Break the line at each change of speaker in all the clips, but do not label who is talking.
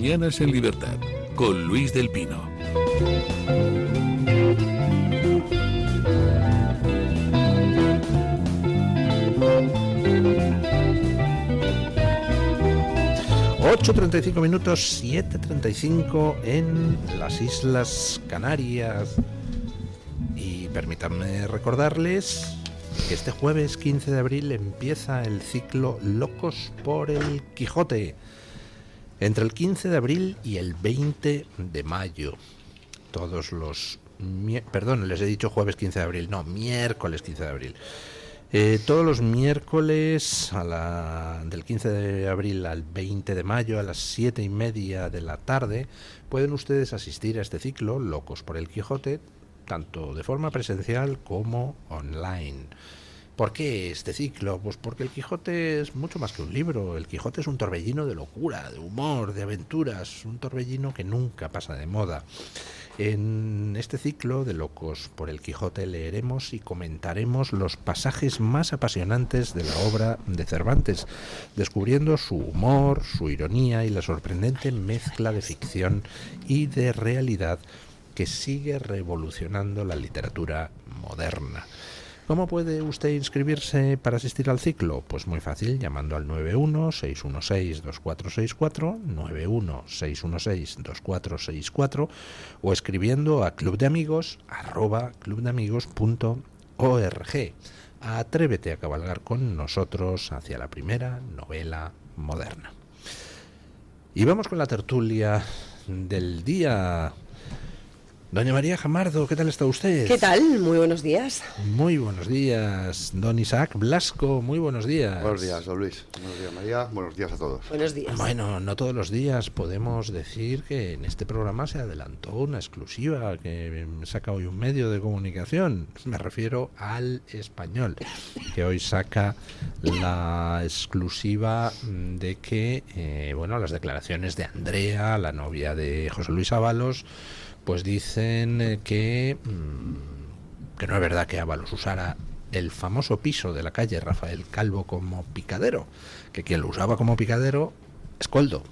Mañanas en Libertad, con Luis del Pino.
...8:35, 7:35 en las Islas Canarias. Y permítanme recordarles que este jueves 15 de abril empieza el ciclo Locos por el Quijote. Entre el 15 de abril y el 20 de mayo. Todos los... Perdón, les he dicho jueves 15 de abril. No, miércoles 15 de abril. Todos los miércoles del 15 de abril al 20 de mayo a las 7:30 de la tarde pueden ustedes asistir a este ciclo Locos por el Quijote, tanto de forma presencial como online. ¿Por qué este ciclo? Pues porque el Quijote es mucho más que un libro. El Quijote es un torbellino de locura, de humor, de aventuras, un torbellino que nunca pasa de moda. En este ciclo de Locos por el Quijote leeremos y comentaremos los pasajes más apasionantes de la obra de Cervantes, descubriendo su humor, su ironía y la sorprendente mezcla de ficción y de realidad que sigue revolucionando la literatura moderna. ¿Cómo puede usted inscribirse para asistir al ciclo? Pues muy fácil, llamando al 91-616-2464, 91-616-2464, o escribiendo a clubdeamigos@clubdeamigos.org. Atrévete a cabalgar con nosotros hacia la primera novela moderna. Y vamos con la tertulia del día. Doña María Jamardo, ¿qué tal está usted?
¿Qué tal? Muy buenos días.
Muy buenos días. Don Isaac Blasco, muy buenos días.
Buenos días, don Luis. Buenos días, María. Buenos días a todos.
Buenos días.
Bueno, no todos los días podemos decir que en este programa se adelantó una exclusiva que saca hoy un medio de comunicación. Me refiero al Español, que hoy saca la exclusiva de que, las declaraciones de Andrea, la novia de José Luis Ábalos, pues dicen que no es verdad que Ábalos usara el famoso piso de la calle Rafael Calvo como picadero, que quien lo usaba como picadero es Koldo,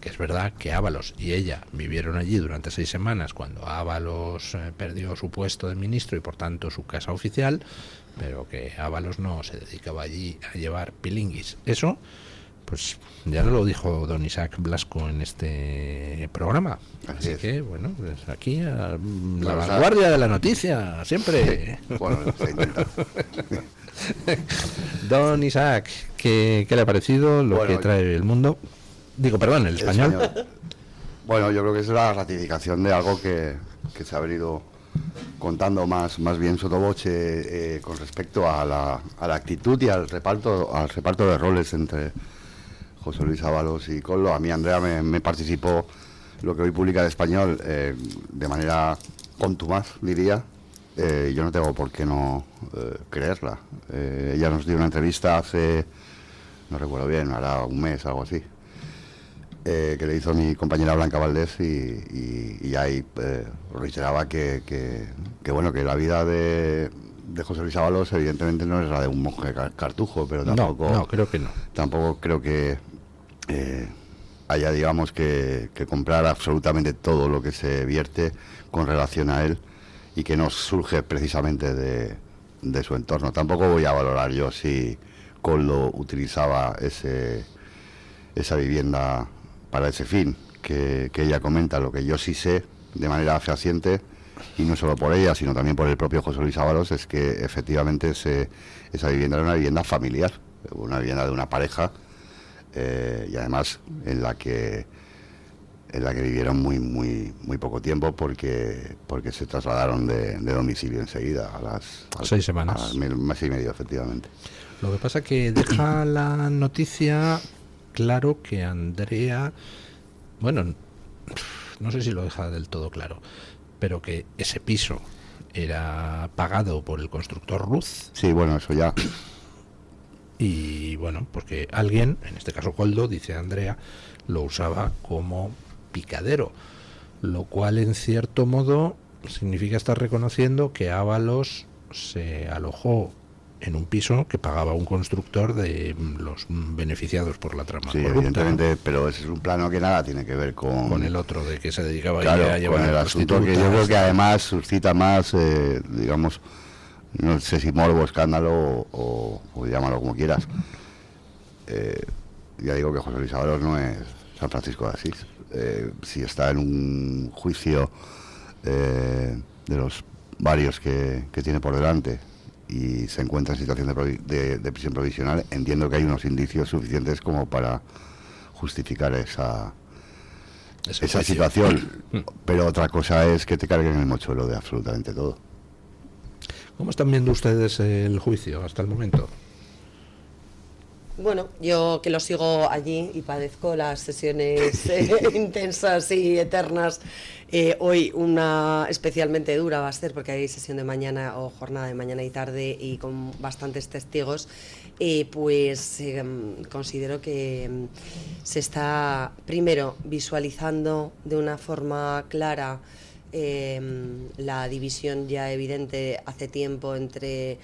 que es verdad que Ábalos y ella vivieron allí durante 6 semanas cuando Ábalos perdió su puesto de ministro y por tanto su casa oficial, pero que Ábalos no se dedicaba allí a llevar pilinguis. Eso pues ya lo dijo don Isaac Blasco en este programa. Así que, bueno, pues aquí a la vanguardia de la noticia, siempre.
Bueno, se intenta.
Don Isaac, ¿qué le ha parecido lo que trae el mundo? Digo, perdón, el español.
Bueno, yo creo que es la ratificación de algo que se ha venido contando más bien sotoboche con respecto a la actitud y al reparto de roles entre José Luis Ábalos y Koldo. A mí Andrea me participó lo que hoy publica el Español de manera contumaz, diría. Yo no tengo por qué no creerla. Ella nos dio una entrevista hace, no recuerdo bien, hará un mes, algo así, que le hizo mi compañera Blanca Valdés y ahí reiteraba que la vida de José Luis Ábalos evidentemente no es la de un monje cartujo, pero tampoco...
No, creo que no.
Tampoco creo que haya, digamos, que comprar absolutamente todo lo que se vierte con relación a él y que no surge precisamente de su entorno. Tampoco voy a valorar yo si Koldo utilizaba esa vivienda para ese fin que ella comenta. Lo que yo sí sé de manera fehaciente, y no solo por ella, sino también por el propio José Luis Ábalos, es que efectivamente esa vivienda era una vivienda familiar, una vivienda de una pareja, y además en la que vivieron muy poco tiempo porque se trasladaron de domicilio enseguida a las
6 semanas,
al mes y medio, efectivamente.
Lo que pasa que deja la noticia claro que Andrea, bueno, no sé si lo deja del todo claro, pero que ese piso era pagado por el constructor Ruz.
Sí, bueno, eso ya.
Y bueno, porque alguien, en este caso Koldo, dice Andrea, lo usaba como picadero, lo cual en cierto modo significa estar reconociendo que Ábalos se alojó en un piso que pagaba un constructor de los beneficiados por la trama
Sí,
corrupta,
evidentemente, pero ese es un plano que nada tiene que ver con
el otro de que se dedicaba
claro,
a llevar
con el asunto que yo creo que además suscita más, digamos, no sé si morbo, escándalo o llámalo como quieras. Ya digo que José Luis Ábalos no es San Francisco de Asís. Si está en un juicio de los varios que tiene por delante y se encuentra en situación de prisión provisional, entiendo que hay unos indicios suficientes como para justificar esa situación. Pero otra cosa es que te carguen el mochuelo de absolutamente todo.
¿Cómo están viendo ustedes el juicio hasta el momento?
Bueno, yo que lo sigo allí y padezco las sesiones intensas y eternas, hoy una especialmente dura va a ser porque hay sesión de mañana o jornada de mañana y tarde y con bastantes testigos, pues considero que se está primero visualizando de una forma clara la división ya evidente hace tiempo entre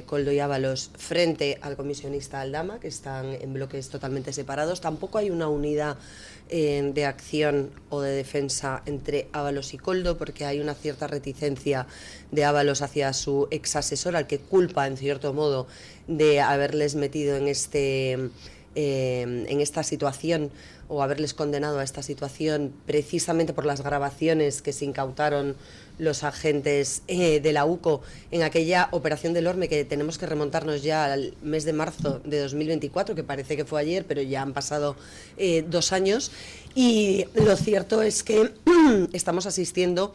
Koldo y Ábalos frente al comisionista Aldama, que están en bloques totalmente separados. Tampoco hay una unidad de acción o de defensa entre Ábalos y Koldo, porque hay una cierta reticencia de Ábalos hacia su ex asesor, al que culpa en cierto modo de haberles metido en esta situación o haberles condenado a esta situación precisamente por las grabaciones que se incautaron los agentes de la UCO en aquella operación del Orme, que tenemos que remontarnos ya al mes de marzo de 2024, que parece que fue ayer, pero ya han pasado 2 años, y lo cierto es que estamos asistiendo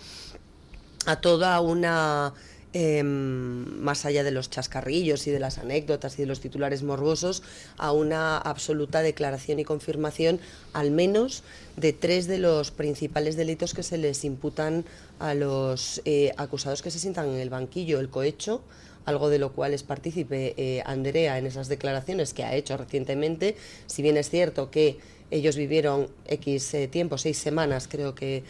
a toda una... más allá de los chascarrillos y de las anécdotas y de los titulares morbosos, a una absoluta declaración y confirmación, al menos, de 3 de los principales delitos que se les imputan a los acusados que se sientan en el banquillo. El cohecho, algo de lo cual es partícipe Andrea en esas declaraciones que ha hecho recientemente, si bien es cierto que ellos vivieron X tiempo, 6 semanas, creo que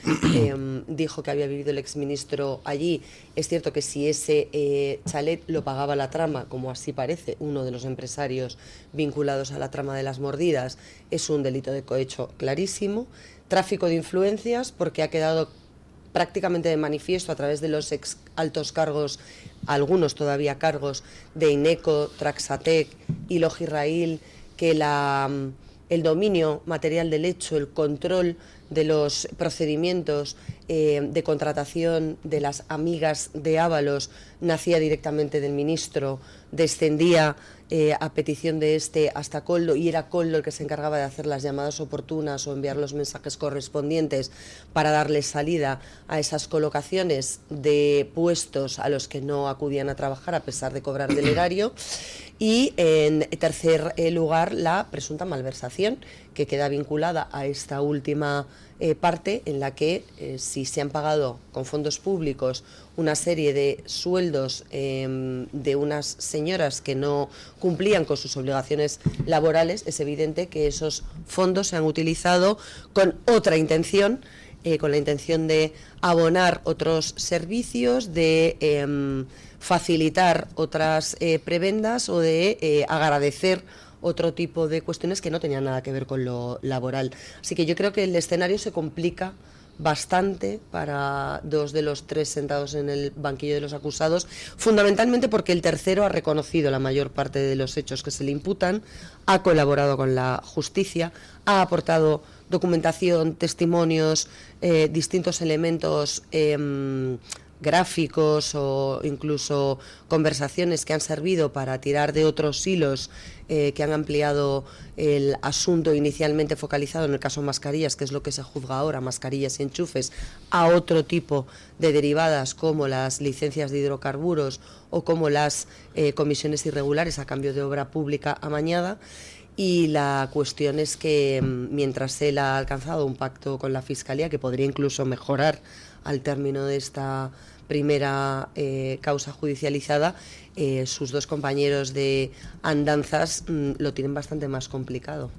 dijo que había vivido el exministro allí. Es cierto que si ese chalet lo pagaba la trama, como así parece, uno de los empresarios vinculados a la trama de las mordidas, es un delito de cohecho clarísimo. Tráfico de influencias, porque ha quedado prácticamente de manifiesto a través de los ex altos cargos, algunos todavía cargos de INECO, Traxatec y Logirrail, que el dominio material del hecho, el control de los procedimientos de contratación de las amigas de Ábalos nacía directamente del ministro, descendía a petición de este hasta Koldo, y era Koldo el que se encargaba de hacer las llamadas oportunas o enviar los mensajes correspondientes para darle salida a esas colocaciones de puestos a los que no acudían a trabajar a pesar de cobrar del erario. Y en tercer lugar, la presunta malversación, que queda vinculada a esta última parte, en la que si se han pagado con fondos públicos una serie de sueldos de unas señoras que no cumplían con sus obligaciones laborales, es evidente que esos fondos se han utilizado con otra intención, con la intención de abonar otros servicios, de facilitar otras prebendas o de agradecer otro tipo de cuestiones que no tenían nada que ver con lo laboral. Así que yo creo que el escenario se complica bastante para 2 de los 3 sentados en el banquillo de los acusados, fundamentalmente porque el tercero ha reconocido la mayor parte de los hechos que se le imputan, ha colaborado con la justicia, ha aportado documentación, testimonios, distintos elementos gráficos o incluso conversaciones que han servido para tirar de otros hilos que han ampliado el asunto inicialmente focalizado en el caso mascarillas, que es lo que se juzga ahora, mascarillas y enchufes, a otro tipo de derivadas como las licencias de hidrocarburos o como las comisiones irregulares a cambio de obra pública amañada. Y la cuestión es que mientras él ha alcanzado un pacto con la Fiscalía, que podría incluso mejorar al término de esta primera causa judicializada, sus 2 compañeros de andanzas lo tienen bastante más complicado.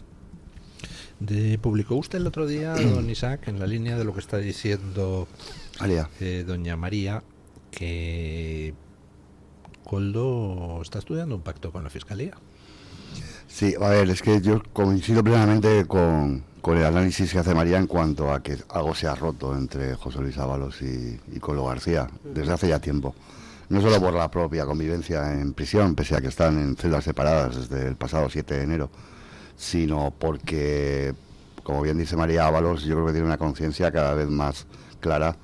Publicó usted el otro día, don Isaac, en la línea de lo que está diciendo doña María, que Koldo está estudiando un pacto con la Fiscalía.
Sí, a ver, es que yo coincido plenamente con el análisis que hace María en cuanto a que algo se ha roto entre José Luis Ábalos y Koldo García desde hace ya tiempo. No solo por la propia convivencia en prisión, pese a que están en celdas separadas desde el pasado 7 de enero, sino porque, como bien dice María Ábalos, yo creo que tiene una conciencia cada vez más clara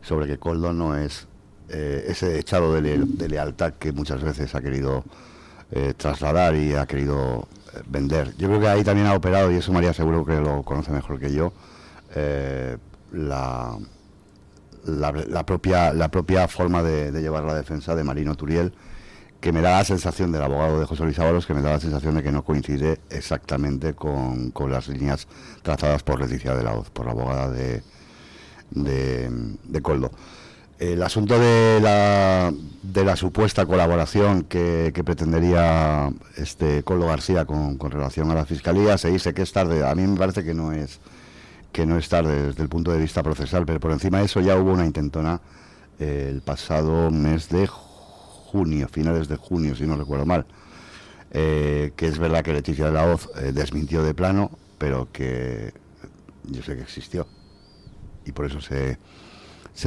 sobre que Koldo no es ese echado de lealtad que muchas veces ha querido trasladar y ha querido vender. Yo creo que ahí también ha operado, y eso María seguro que lo conoce mejor que yo, la propia forma de llevar la defensa de Marino Turiel, que me da la sensación del abogado de José Luis Ábalos, que me da la sensación de que no coincide exactamente con las líneas trazadas por Leticia de la Hoz, por la abogada de Koldo. El asunto de la supuesta colaboración que pretendería Koldo García con relación a la Fiscalía, se dice que es tarde. A mí me parece que no es tarde desde el punto de vista procesal, pero por encima de eso ya hubo una intentona el pasado mes de junio, finales de junio, si no recuerdo mal, que es verdad que Leticia de la Hoz desmintió de plano, pero que yo sé que existió y por eso se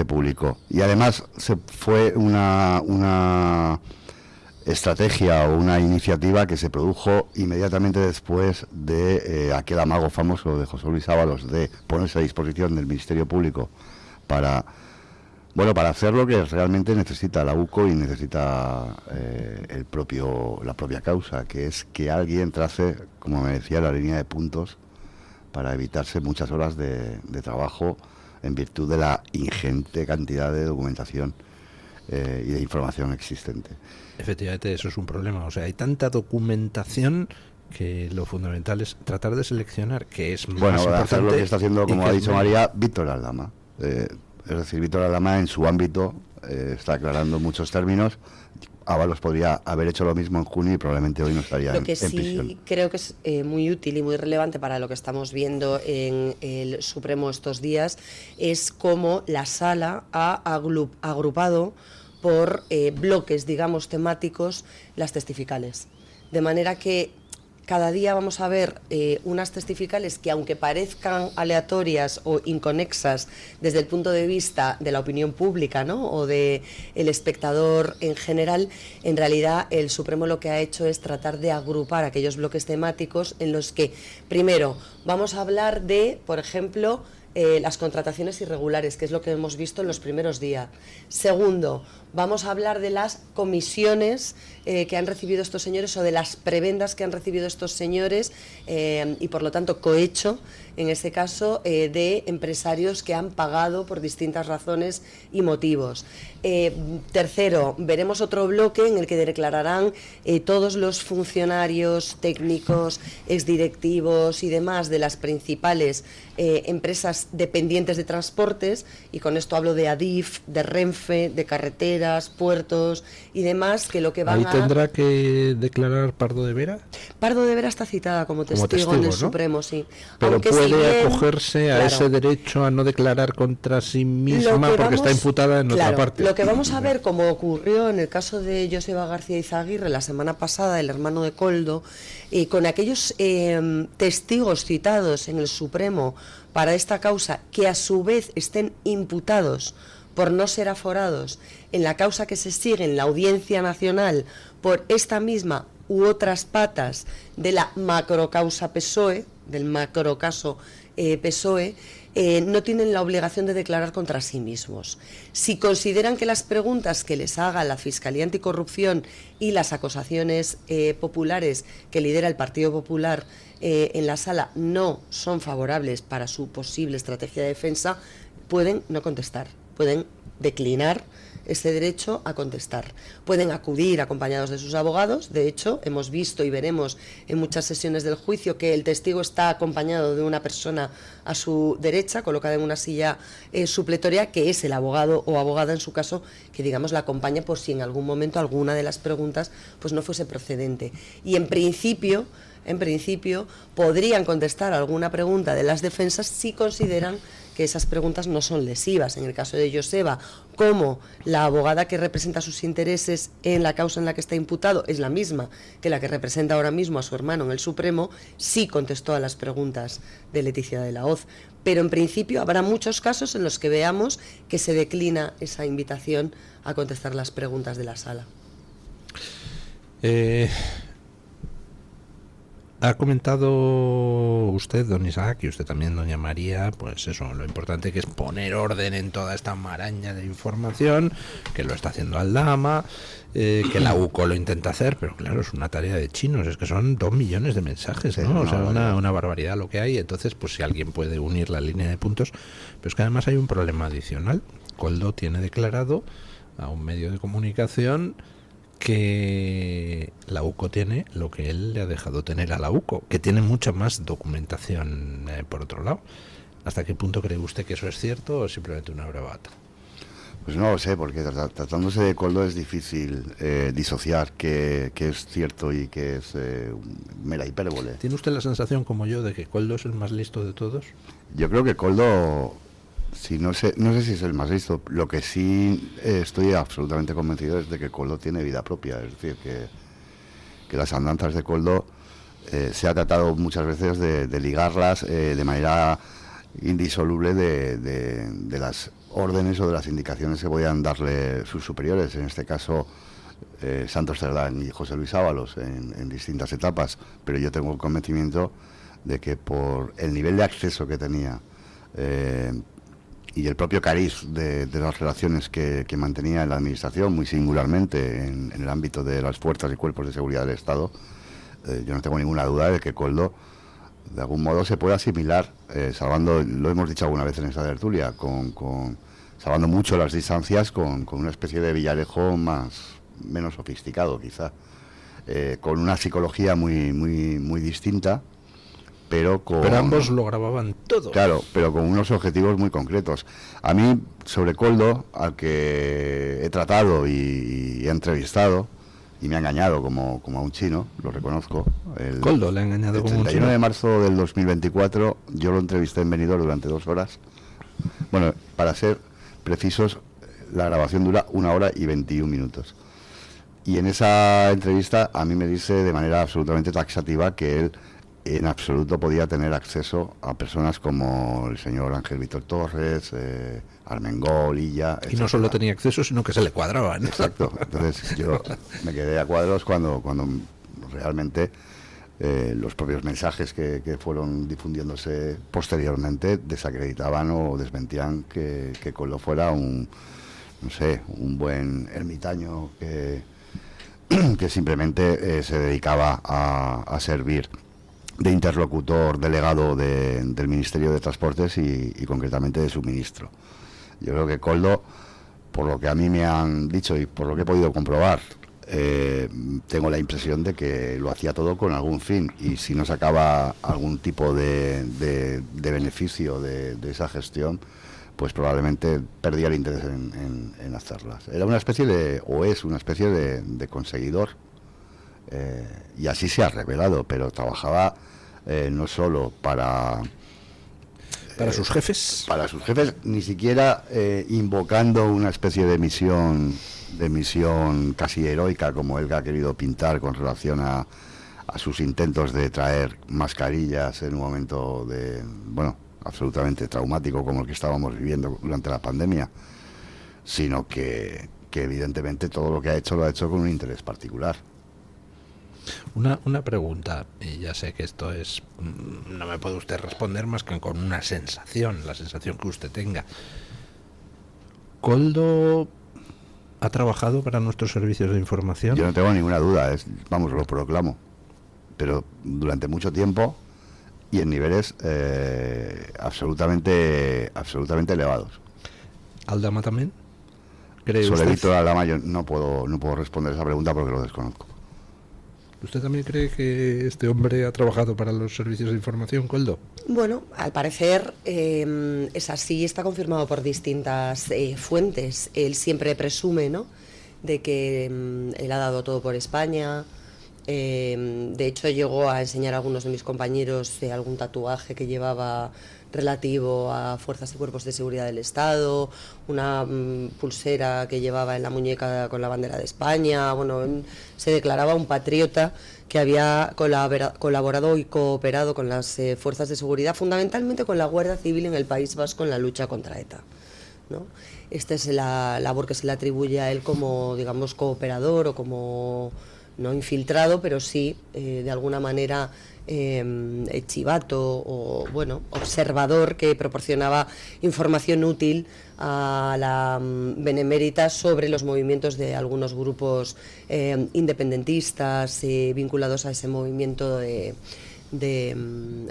publicó. Y además fue una estrategia o una iniciativa que se produjo inmediatamente después de aquel amago famoso de José Luis Ábalos de ponerse a disposición del Ministerio Público para hacer lo que realmente necesita la UCO y necesita la propia causa, que es que alguien trace, como me decía, la línea de puntos para evitarse muchas horas de trabajo en virtud de la ingente cantidad de documentación y de información existente.
Efectivamente, eso es un problema. O sea, hay tanta documentación que lo fundamental es tratar de seleccionar, que es más importante.
Hacer lo que está haciendo, como ha dicho María, Víctor Aldama. Es decir, Víctor Aldama en su ámbito está aclarando muchos términos. Ábalos podría haber hecho lo mismo en junio y probablemente hoy no estaría en prisión.
Lo que sí creo que es muy útil y muy relevante para lo que estamos viendo en el Supremo estos días es cómo la Sala ha agrupado por bloques, digamos, temáticos las testificales. De manera que cada día vamos a ver unas testificales que, aunque parezcan aleatorias o inconexas desde el punto de vista de la opinión pública, ¿no?, o de el espectador en general, en realidad el Supremo lo que ha hecho es tratar de agrupar aquellos bloques temáticos en los que, primero, vamos a hablar de, por ejemplo, las contrataciones irregulares, que es lo que hemos visto en los primeros días. Segundo, vamos a hablar de las comisiones que han recibido estos señores o de las prebendas que han recibido estos señores y por lo tanto cohecho, en este caso, de empresarios que han pagado por distintas razones y motivos. Tercero, veremos otro bloque en el que declararán todos los funcionarios técnicos, exdirectivos y demás de las principales empresas dependientes de transportes, y con esto hablo de Adif, de Renfe, de carreteras, puertos y demás, que lo que van
¿Ahí tendrá que declarar Pardo de Vera?
Pardo de Vera está citada como testigo en el, ¿no?, Supremo, sí.
Pero
aunque
puede
si bien,
acogerse a
claro,
ese derecho a no declarar contra sí misma porque está imputada en otra parte.
Lo que vamos a ver, como ocurrió en el caso de Joseba García Izaguirre la semana pasada, el hermano de Koldo, con aquellos testigos citados en el Supremo para esta causa, que a su vez estén imputados por no ser aforados en la causa que se sigue en la Audiencia Nacional por esta misma u otras patas de la macrocausa PSOE, del macrocaso PSOE, no tienen la obligación de declarar contra sí mismos. Si consideran que las preguntas que les haga la Fiscalía Anticorrupción y las acusaciones populares que lidera el Partido Popular en la Sala no son favorables para su posible estrategia de defensa, pueden no contestar, pueden declinar ese derecho a contestar. Pueden acudir acompañados de sus abogados. De hecho, hemos visto y veremos en muchas sesiones del juicio que el testigo está acompañado de una persona a su derecha, colocada en una silla supletoria, que es el abogado o abogada en su caso, que digamos la acompaña por si en algún momento alguna de las preguntas pues no fuese procedente. Y en principio podrían contestar alguna pregunta de las defensas si consideran que esas preguntas no son lesivas. En el caso de Joseba, como la abogada que representa sus intereses en la causa en la que está imputado es la misma que la que representa ahora mismo a su hermano en el Supremo, sí contestó a las preguntas de Leticia de la Hoz. Pero en principio habrá muchos casos en los que veamos que se declina esa invitación a contestar las preguntas de la sala.
Ha comentado usted, don Isaac, y usted también, doña María, pues eso, lo importante que es poner orden en toda esta maraña de información, que lo está haciendo Aldama, que la UCO lo intenta hacer, pero claro, es una tarea de chinos, es que son 2 millones de mensajes, ¿no? O sea, una barbaridad lo que hay. Entonces, pues si alguien puede unir la línea de puntos, pero es que además hay un problema adicional. Koldo tiene declarado a un medio de comunicación que la UCO tiene lo que él le ha dejado tener a la UCO, que tiene mucha más documentación por otro lado. ¿Hasta qué punto cree usted que eso es cierto o simplemente una bravata?
Pues no lo sé, porque tratándose de Koldo es difícil disociar qué es cierto y qué es mera hipérbole.
¿Tiene usted la sensación, como yo, de que Koldo es el más listo de todos?
Yo creo que Koldo, no sé si es el más listo. Lo que sí estoy absolutamente convencido es de que Koldo tiene vida propia. Es decir, que las andanzas de Koldo se ha tratado muchas veces de ligarlas de manera indisoluble de las órdenes o de las indicaciones que podían darle sus superiores, en este caso Santos Cerdán y José Luis Ábalos, en distintas etapas. Pero yo tengo el convencimiento de que por el nivel de acceso que tenía y el propio cariz de las relaciones que mantenía en la administración, muy singularmente en el ámbito de las fuerzas y cuerpos de seguridad del Estado, yo no tengo ninguna duda de que Koldo de algún modo se puede asimilar, salvando, lo hemos dicho alguna vez en esta tertulia, salvando mucho las distancias con una especie de Villarejo menos sofisticado quizá, con una psicología muy distinta, pero
ambos lo grababan todo.
Claro, pero con unos objetivos muy concretos. A mí, sobre Koldo, al que he tratado y he entrevistado, y me ha engañado como a un chino, lo reconozco.
Koldo le ha engañado como un chino.
El 31 de marzo del 2024 yo lo entrevisté en Benidorm durante 2 horas. Bueno, para ser precisos, la grabación dura 1 hora y 21 minutos. Y en esa entrevista a mí me dice de manera absolutamente taxativa que él en absoluto podía tener acceso a personas como el señor Ángel Víctor Torres, Armengol, Illa,
y no solo tenía acceso, sino que se le cuadraban.
Exacto. Entonces yo me quedé a cuadros cuando realmente los propios mensajes que fueron difundiéndose posteriormente desacreditaban o desmentían que Koldo fuera un buen ermitaño que simplemente se dedicaba a servir de interlocutor delegado del Ministerio de Transportes y concretamente de su ministro. Yo creo que Koldo, por lo que a mí me han dicho y por lo que he podido comprobar, tengo la impresión de que lo hacía todo con algún fin, y si no sacaba algún tipo de beneficio de esa gestión, pues probablemente perdía el interés en hacerlas. Era una especie es una especie de conseguidor, y así se ha revelado, pero trabajaba no solo para
sus jefes.
Para sus jefes, ni siquiera invocando una especie de misión casi heroica como él ha querido pintar con relación a sus intentos de traer mascarillas en un momento absolutamente traumático como el que estábamos viviendo durante la pandemia, sino que evidentemente todo lo que ha hecho lo ha hecho con un interés particular.
Una pregunta, y ya sé que esto es, no me puede usted responder más que con una sensación, la sensación que usted tenga. ¿Koldo ha trabajado para nuestros servicios de información?
Yo no tengo ninguna duda, lo proclamo, pero durante mucho tiempo y en niveles absolutamente elevados.
¿Aldama también? ¿Cree
Sobre
usted?
Víctor Aldama yo no puedo responder esa pregunta porque lo desconozco.
¿Usted también cree que este hombre ha trabajado para los servicios de información, Koldo?
Bueno, al parecer es así, está confirmado por distintas fuentes. Él siempre presume, ¿no?, de que él ha dado todo por España. De hecho, llegó a enseñar a algunos de mis compañeros algún tatuaje que llevaba relativo a fuerzas y cuerpos de seguridad del Estado, una pulsera que llevaba en la muñeca con la bandera de España. Bueno, se declaraba un patriota que había colaborado y cooperado con las fuerzas de seguridad, fundamentalmente con la Guardia Civil en el País Vasco en la lucha contra ETA, ¿no? Esta es la labor que se le atribuye a él como, digamos, cooperador o como, no infiltrado, pero sí, de alguna manera, chivato o, bueno, observador que proporcionaba información útil a la Benemérita sobre los movimientos de algunos grupos independentistas vinculados a ese movimiento de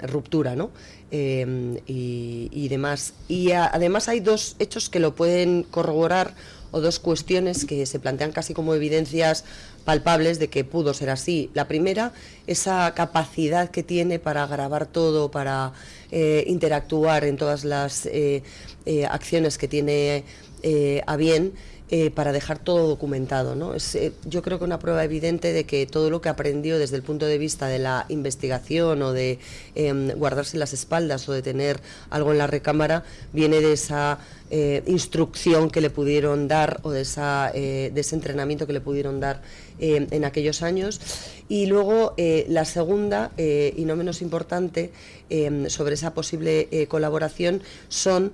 ruptura, ¿no? Y demás. Y además hay dos hechos que lo pueden corroborar, o dos cuestiones que se plantean casi como evidencias palpables de que pudo ser así. La primera, esa capacidad que tiene para grabar todo, para interactuar en todas las acciones que tiene a bien, para dejar todo documentado, ¿no? Es, yo creo que una prueba evidente de que todo lo que aprendió desde el punto de vista de la investigación o de guardarse las espaldas o de tener algo en la recámara viene de esa instrucción que le pudieron dar o de ese entrenamiento que le pudieron dar en aquellos años. Y luego la segunda, y no menos importante, sobre esa posible colaboración son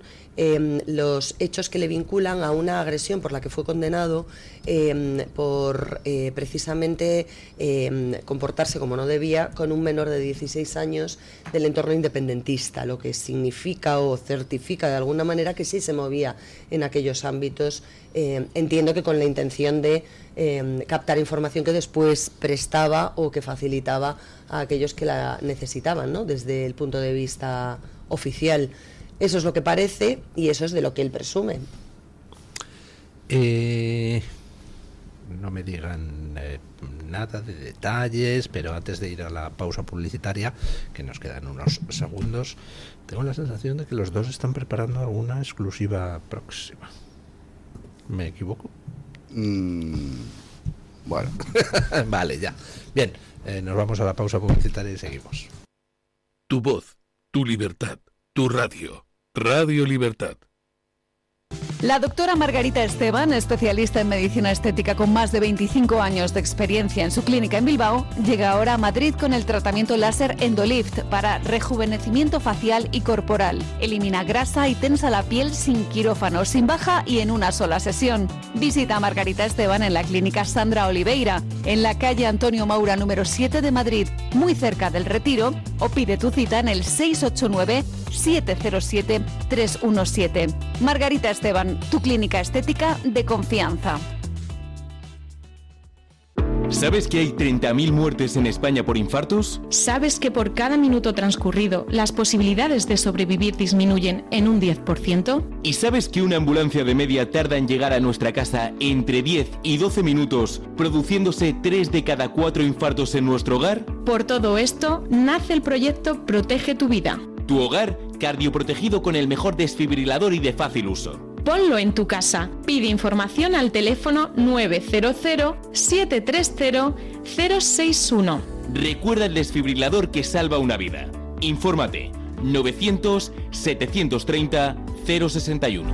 los hechos que le vinculan a una agresión por la que fue condenado por precisamente comportarse como no debía con un menor de 16 años del entorno independentista, lo que significa o certifica de alguna manera que sí se movía en aquellos ámbitos, entiendo que con la intención de captar información que después prestaba o que facilitaba a aquellos que la necesitaban, ¿no? Desde el punto de vista oficial. Eso es lo que parece y eso es de lo que él presume.
No me digan nada de detalles, pero antes de ir a la pausa publicitaria, que nos quedan unos segundos, tengo la sensación de que los dos están preparando alguna exclusiva próxima. ¿Me equivoco?
Bueno.
Vale, ya. Bien, nos vamos a la pausa publicitaria y seguimos.
Tu voz, tu libertad, tu radio. Radio Libertad.
La doctora Margarita Esteban, especialista en medicina estética con más de 25 años de experiencia en su clínica en Bilbao, llega ahora a Madrid con el tratamiento láser Endolift para rejuvenecimiento facial y corporal. Elimina grasa y tensa la piel sin quirófano, sin baja y en una sola sesión. Visita a Margarita Esteban en la clínica Sandra Oliveira, en la calle Antonio Maura número 7 de Madrid, muy cerca del Retiro, o pide tu cita en el 689-707-317. Margarita Esteban, tu clínica estética de confianza.
¿Sabes que hay 30.000 muertes en España por infartos?
¿Sabes que por cada minuto transcurrido las posibilidades de sobrevivir disminuyen en un 10%?
¿Y sabes que una ambulancia de media tarda en llegar a nuestra casa entre 10 y 12 minutos, produciéndose 3 de cada 4 infartos en nuestro hogar?
Por todo esto, nace el proyecto Protege tu Vida.
Tu hogar cardioprotegido con el mejor desfibrilador y de fácil uso.
Ponlo en tu casa. Pide información al teléfono 900-730-061.
Recuerda el desfibrilador que salva una vida. Infórmate. 900-730-061.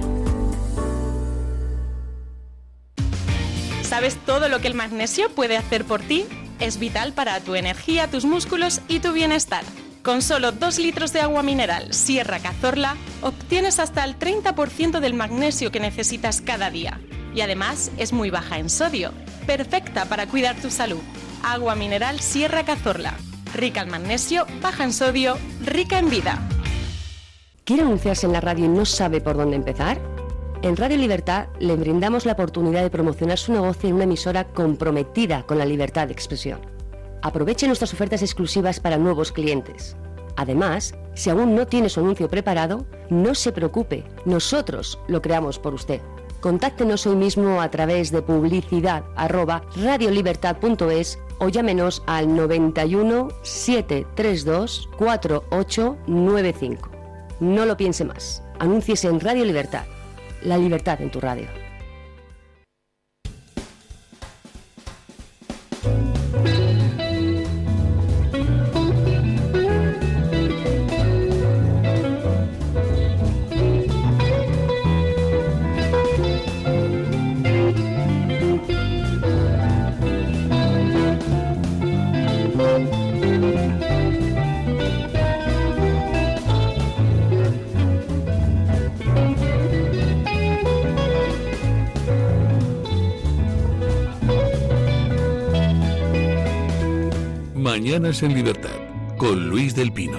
¿Sabes todo lo que el magnesio puede hacer por ti? Es vital para tu energía, tus músculos y tu bienestar. Con solo 2 litros de agua mineral Sierra Cazorla obtienes hasta el 30% del magnesio que necesitas cada día. Y además es muy baja en sodio, perfecta para cuidar tu salud. Agua mineral Sierra Cazorla, rica en magnesio, baja en sodio, rica en vida.
¿Quiere anunciarse en la radio y no sabe por dónde empezar? En Radio Libertad le brindamos la oportunidad de promocionar su negocio en una emisora comprometida con la libertad de expresión. Aproveche nuestras ofertas exclusivas para nuevos clientes. Además, si aún no tiene su anuncio preparado, no se preocupe, nosotros lo creamos por usted. Contáctenos hoy mismo a través de publicidad@radiolibertad.es o llámenos al 91 732 4895. No lo piense más, anúnciese en Radio Libertad. La libertad en tu radio.
Mañanas en Libertad, con Luis del Pino.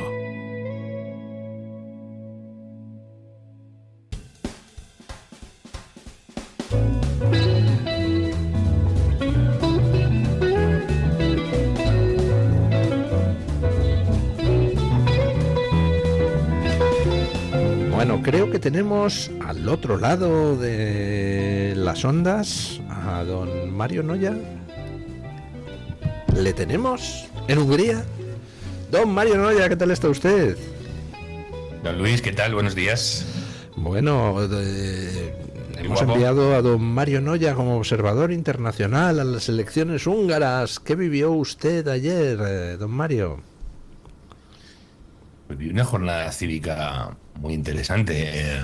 Bueno, creo que tenemos al otro lado de las ondas a don Mario Noya. ¿Le tenemos en Hungría? Don Mario Noya, ¿qué tal está usted?
Don Luis, ¿qué tal? Buenos días.
Bueno, hemos enviado a don Mario Noya como observador internacional a las elecciones húngaras. ¿Qué vivió usted ayer, don Mario?
Viví una jornada cívica muy interesante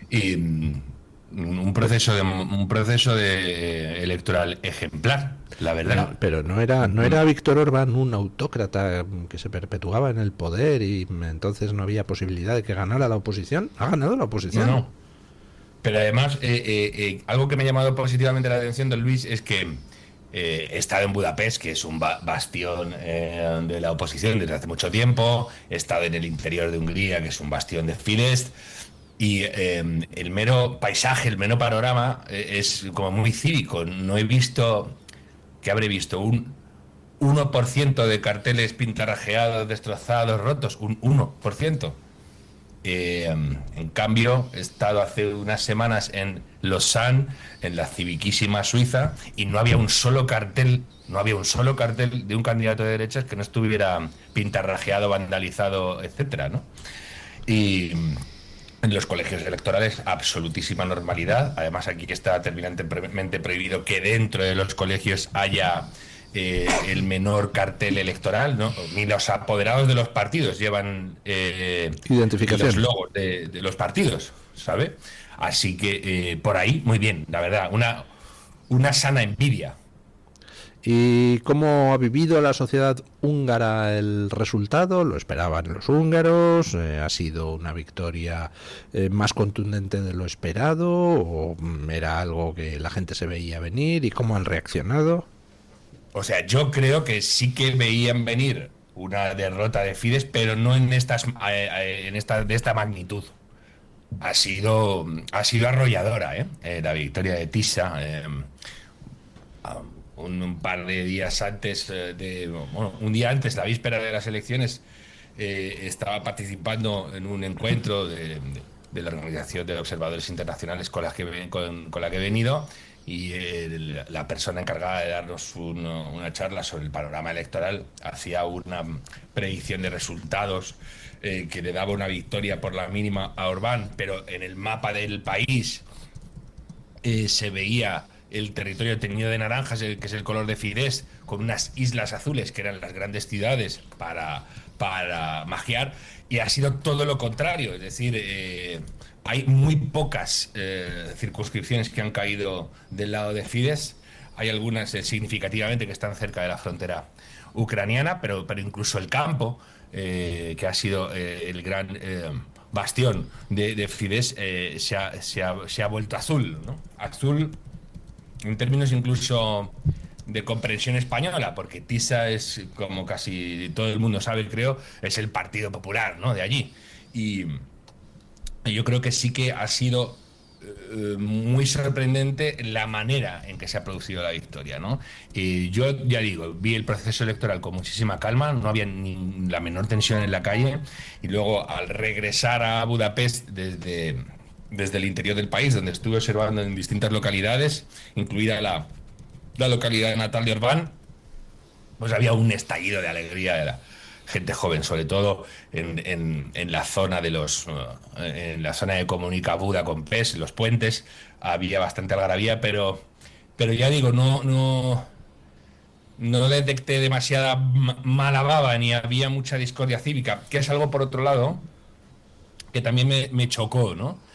y un proceso de electoral ejemplar, la verdad.
Pero no era Víctor Orbán un autócrata que se perpetuaba en el poder y entonces no había posibilidad de que ganara la oposición. ¿Ha ganado la oposición?
No. Pero además, algo que me ha llamado positivamente la atención, don Luis, es que he estado en Budapest, que es un bastión de la oposición desde hace mucho tiempo. He estado en el interior de Hungría, que es un bastión de Fidesz. Y el mero paisaje, el mero panorama es como muy cívico. No he visto, que habré visto, un 1% de carteles pintarrajeados, destrozados, rotos. Un 1%. En cambio, he estado hace unas semanas en Lausanne, en la civiquísima Suiza, y no había un solo cartel de un candidato de derechas que no estuviera pintarrajeado, vandalizado, etcétera, ¿no? Y en los colegios electorales, absolutísima normalidad. Además, aquí está terminantemente prohibido que dentro de los colegios haya el menor cartel electoral, ¿no? Ni los apoderados de los partidos llevan
identificación,
los logos de los partidos, ¿sabe? Así que por ahí, muy bien, la verdad, una sana envidia.
¿Y cómo ha vivido la sociedad húngara el resultado? ¿Lo esperaban los húngaros? ¿Ha sido una victoria más contundente de lo esperado? ¿O era algo que la gente se veía venir? ¿Y cómo han reaccionado?
O sea, yo creo que sí que veían venir una derrota de Fidesz, pero no de esta magnitud. Ha sido arrolladora, la victoria de Tisa. Un par de días antes, un día antes, la víspera de las elecciones, estaba participando en un encuentro de la Organización de Observadores Internacionales con la que he venido, y la persona encargada de darnos una charla sobre el panorama electoral hacía una predicción de resultados que le daba una victoria por la mínima a Orbán, pero en el mapa del país se veía el territorio teñido de naranjas, que es el color de Fidesz, con unas islas azules que eran las grandes ciudades para magiar, y ha sido todo lo contrario. Es decir, hay muy pocas circunscripciones que han caído del lado de Fidesz. Hay algunas significativamente que están cerca de la frontera ucraniana, pero incluso el campo, que ha sido el gran bastión de Fidesz, se ha vuelto azul, ¿no? Azul en términos incluso de comprensión española, porque Tisa es, como casi todo el mundo sabe, creo, es el Partido Popular, ¿no?, de allí. Y yo creo que sí que ha sido muy sorprendente la manera en que se ha producido la victoria, ¿no? Y yo, ya digo, vi el proceso electoral con muchísima calma, no había ni la menor tensión en la calle, y luego al regresar a Budapest desde el interior del país, donde estuve observando en distintas localidades, incluida la localidad natal de Orbán, pues había un estallido de alegría de la gente joven, sobre todo en la zona en la zona de Comunica Buda con Pest, los puentes, había bastante algarabía, pero ya digo, no detecté demasiada mala baba, ni había mucha discordia cívica, que es algo, por otro lado, que también me chocó, ¿no?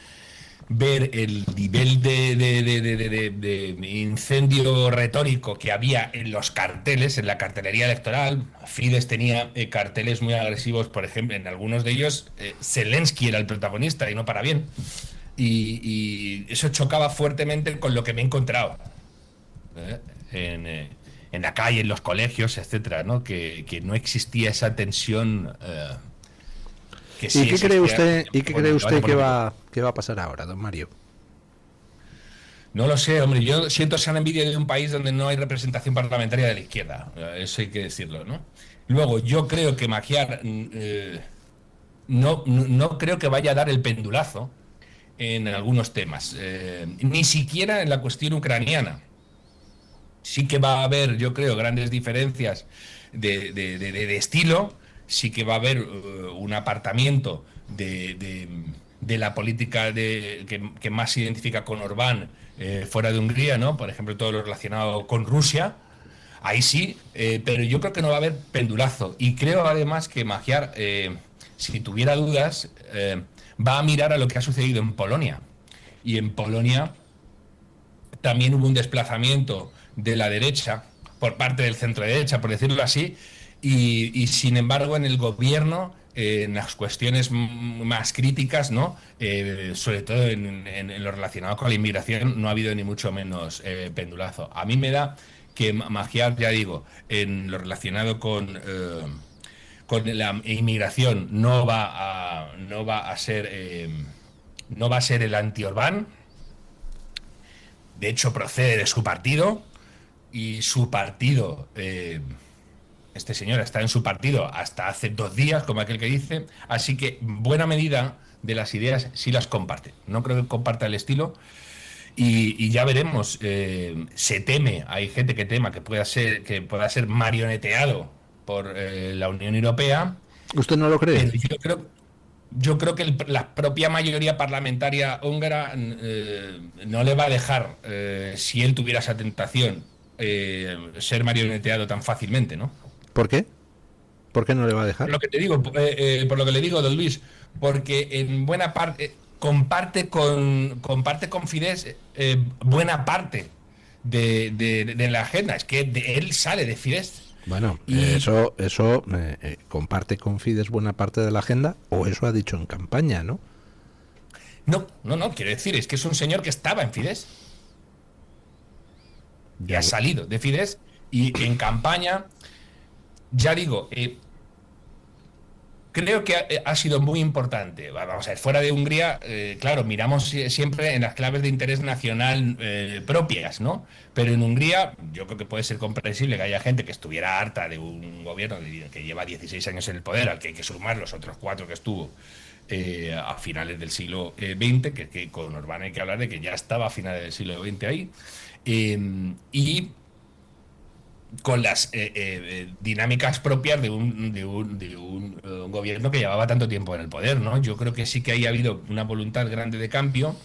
Ver el nivel de incendio retórico que había en los carteles, en la cartelería electoral. Fidesz tenía carteles muy agresivos, por ejemplo, en algunos de ellos Zelensky era el protagonista, y no para bien. Y eso chocaba fuertemente con lo que me he encontrado en la calle, en los colegios, etcétera, ¿no? Que no existía esa tensión.
¿Y qué cree usted que va a pasar ahora, don Mario?
No lo sé, hombre. Yo siento esa envidia de un país donde no hay representación parlamentaria de la izquierda. Eso hay que decirlo, ¿no? Luego, yo creo que Magyar no creo que vaya a dar el pendulazo en algunos temas, ni siquiera en la cuestión ucraniana. Sí que va a haber, yo creo, grandes diferencias de estilo, sí que va a haber un apartamiento de la política que más se identifica con Orbán fuera de Hungría, ¿no? Por ejemplo, todo lo relacionado con Rusia. Ahí sí, pero yo creo que no va a haber pendulazo. Y creo además que Magyar, si tuviera dudas, va a mirar a lo que ha sucedido en Polonia. Y en Polonia también hubo un desplazamiento de la derecha por parte del centro derecha, por decirlo así, y sin embargo en el gobierno, en las cuestiones más críticas, ¿no? Sobre todo en lo relacionado con la inmigración, no ha habido ni mucho menos pendulazo. A mí me da que Magyar, ya digo, en lo relacionado con la inmigración no va a ser el anti-Orbán. De hecho, procede de su partido, y su partido, este señor está en su partido hasta hace 2 días, como aquel que dice, así que buena medida de las ideas sí las comparte. No creo que comparta el estilo, y ya veremos. Se teme, hay gente que tema que pueda ser marioneteado por la Unión Europea.
¿Usted no lo cree?
Yo creo que la propia mayoría parlamentaria húngara no le va a dejar, si él tuviera esa tentación, ser marioneteado tan fácilmente, ¿no?
¿Por qué? ¿Por qué no le va a dejar?
Por lo que te digo, por lo que le digo, don Luis, porque en buena parte comparte con Fidesz buena parte de la agenda. Es que él sale de Fidesz.
Bueno, eso comparte con Fidesz buena parte de la agenda, o eso ha dicho en campaña, ¿no?
No, quiero decir, es que es un señor que estaba en Fidesz, que ha salido de Fidesz, y en campaña, ya digo, creo que ha sido muy importante. Vamos a ver, fuera de Hungría, claro, miramos siempre en las claves de interés nacional propias, ¿no? Pero en Hungría yo creo que puede ser comprensible que haya gente que estuviera harta de un gobierno que lleva 16 años en el poder, al que hay que sumar los otros 4 que estuvo a finales del siglo XX, que con Orbán hay que hablar de que ya estaba a finales del siglo XX ahí, y con las dinámicas propias de un gobierno que llevaba tanto tiempo en el poder, ¿no? Yo creo que sí que ahí ha habido una voluntad grande de cambio,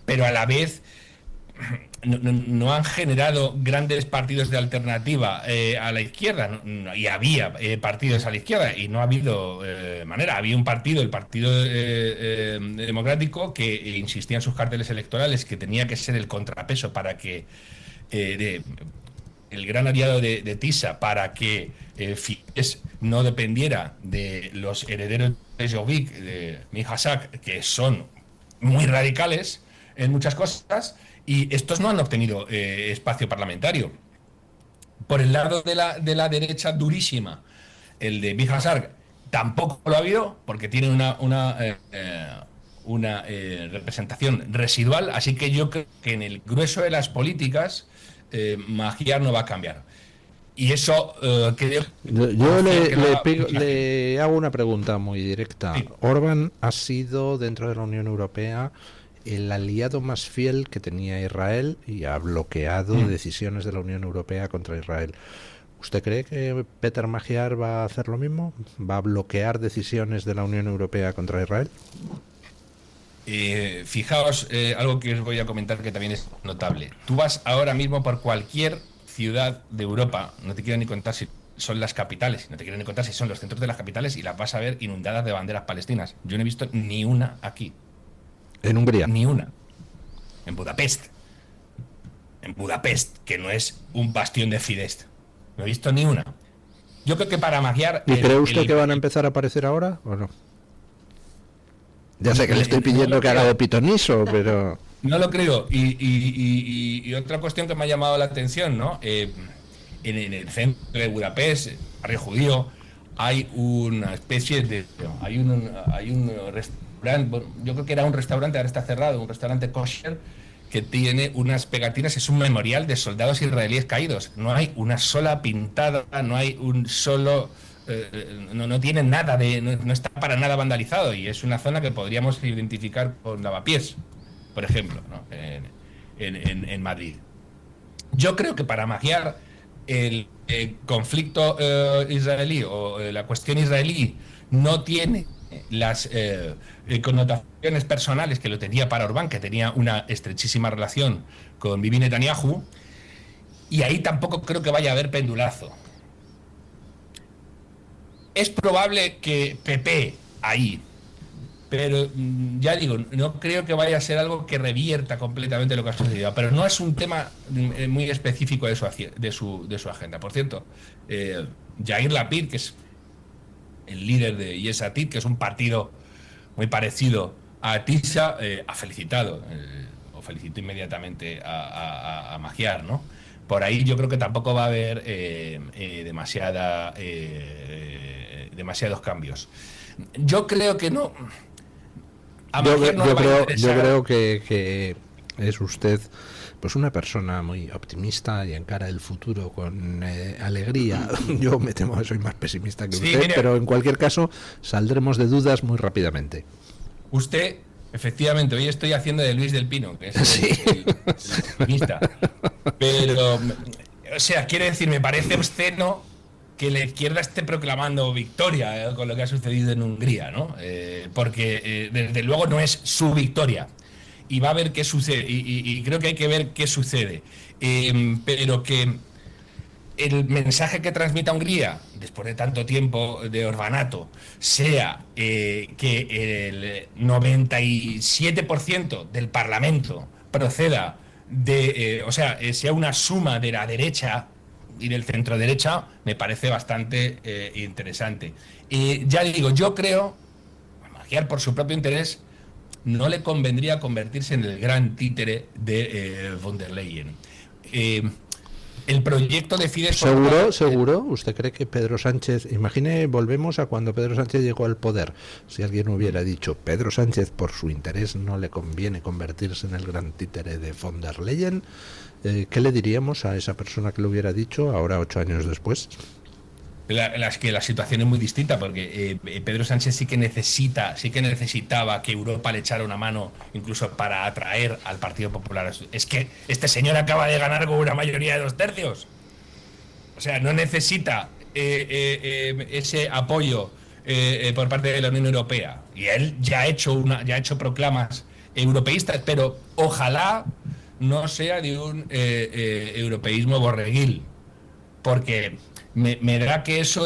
pero a la vez no han generado grandes partidos de alternativa a la izquierda, y había partidos a la izquierda y no ha habido manera. Había un partido, el Partido Democrático, que insistía en sus carteles electorales que tenía que ser el contrapeso para que el gran aliado de Tisa, para que Fidesz no dependiera de los herederos de Jobbik, de Mihály, que son muy radicales en muchas cosas, y estos no han obtenido espacio parlamentario. Por el lado de la derecha durísima, el de Mihály tampoco lo ha habido, porque tiene una representación residual, así que yo creo que en el grueso de las políticas Magyar no va a cambiar. Y eso creo.
Yo le hago una pregunta muy directa. Sí. Orbán ha sido, dentro de la Unión Europea, el aliado más fiel que tenía Israel, y ha bloqueado decisiones de la Unión Europea contra Israel. ¿Usted cree que Peter Magyar va a hacer lo mismo? ¿Va a bloquear decisiones de la Unión Europea contra Israel?
Fijaos, algo que os voy a comentar que también es notable. Tú vas ahora mismo por cualquier ciudad de Europa, no te quiero ni contar si son las capitales, no te quiero ni contar si son los centros de las capitales, y las vas a ver inundadas de banderas palestinas. Yo no he visto ni una aquí.
¿En Hungría?
Ni una. En Budapest. En Budapest, que no es un bastión de Fidesz. No he visto ni una. Yo creo que para Magyar...
¿Y cree usted que van a empezar a aparecer ahora o no? Ya sé que le estoy pidiendo que haga de pitoniso, pero...
No lo creo. Y otra cuestión que me ha llamado la atención, ¿no? en el centro de Budapest, barrio judío, hay una especie de... Hay un restaurante, bueno, yo creo que era un restaurante, ahora está cerrado, un restaurante kosher, que tiene unas pegatinas, es un memorial de soldados israelíes caídos. No hay una sola pintada, no hay un solo... no tiene nada no está para nada vandalizado, y es una zona que podríamos identificar con Lavapiés, por ejemplo, ¿no? en Madrid. Yo creo que para magiar el conflicto israelí o la cuestión israelí no tiene las connotaciones personales que lo tenía para Orbán, que tenía una estrechísima relación con Bibi Netanyahu, y ahí tampoco creo que vaya a haber pendulazo. Es probable que PP ahí, pero ya digo, no creo que vaya a ser algo que revierta completamente lo que ha sucedido, pero no es un tema muy específico de su agenda. Por cierto, Yair Lapid, que es el líder de Yesh Atid, que es un partido muy parecido a TISA, ha felicitado, o felicitó inmediatamente a Magyar, ¿no? Por ahí yo creo que tampoco va a haber demasiados cambios. Yo creo que no.
Yo creo que es usted pues una persona muy optimista y encara el futuro con alegría. Yo me temo que soy más pesimista que usted, mire, pero en cualquier caso saldremos de dudas muy rápidamente.
Usted, efectivamente, hoy estoy haciendo de Luis del Pino, que es el optimista. Pero, o sea, quiere decir, me parece obsceno que la izquierda esté proclamando victoria con lo que ha sucedido en Hungría, ¿no? Porque desde luego no es su victoria. Y va a ver qué sucede, y creo que hay que ver qué sucede. Pero que el mensaje que transmita Hungría, después de tanto tiempo de Orbanato, sea que el 97% del Parlamento proceda de... sea una suma de la derecha y del centro derecha, me parece bastante interesante. Ya digo, yo creo, Magyar por su propio interés, no le convendría convertirse en el gran títere de von der Leyen. El proyecto de Fidesz...
¿Seguro? ¿Usted cree que Pedro Sánchez... Volvemos a cuando Pedro Sánchez llegó al poder. Si alguien hubiera dicho, Pedro Sánchez por su interés no le conviene convertirse en el gran títere de von der Leyen, ¿qué le diríamos a esa persona que lo hubiera dicho ahora 8 años después?
Que la situación es muy distinta, porque Pedro Sánchez sí que necesitaba que Europa le echara una mano, incluso para atraer al Partido Popular. Es que este señor acaba de ganar con una mayoría de 2/3. O sea, no necesita ese apoyo por parte de la Unión Europea. Y él ya ha hecho proclamas europeístas, pero ojalá no sea de un europeísmo borreguil, porque me da que eso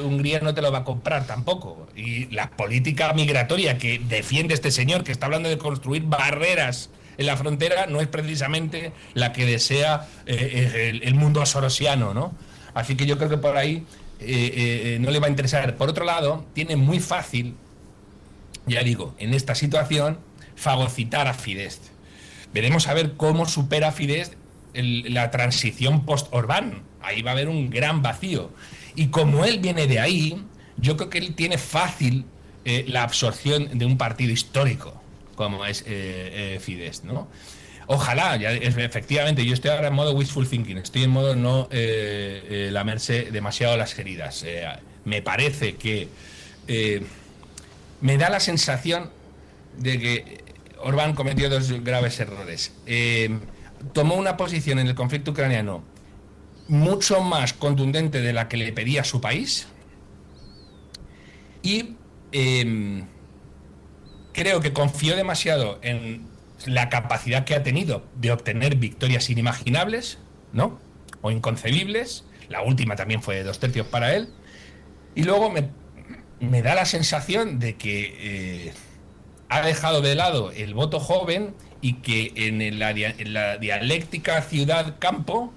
Hungría no te lo va a comprar tampoco. Y la política migratoria que defiende este señor, que está hablando de construir barreras en la frontera, no es precisamente la que desea el mundo sorosiano, ¿no? Así que yo creo que por ahí no le va a interesar. Por otro lado, tiene muy fácil, ya digo, en esta situación, fagocitar a Fidesz. Veremos a ver cómo supera Fidesz la transición post-Orbán. Ahí va a haber un gran vacío. Y como él viene de ahí, yo creo que él tiene fácil la absorción de un partido histórico, como es Fidesz, ¿no? Ojalá, efectivamente, yo estoy ahora en modo wishful thinking, estoy en modo no lamerse demasiado las heridas. Me parece que me da la sensación de que Orbán cometió 2 graves errores. Tomó una posición en el conflicto ucraniano mucho más contundente de la que le pedía su país, y creo que confió demasiado en la capacidad que ha tenido de obtener victorias inimaginables, ¿no? O inconcebibles. La última también fue de 2/3 para él. Y luego me da la sensación de que ha dejado de lado el voto joven, y que en la dialéctica ciudad-campo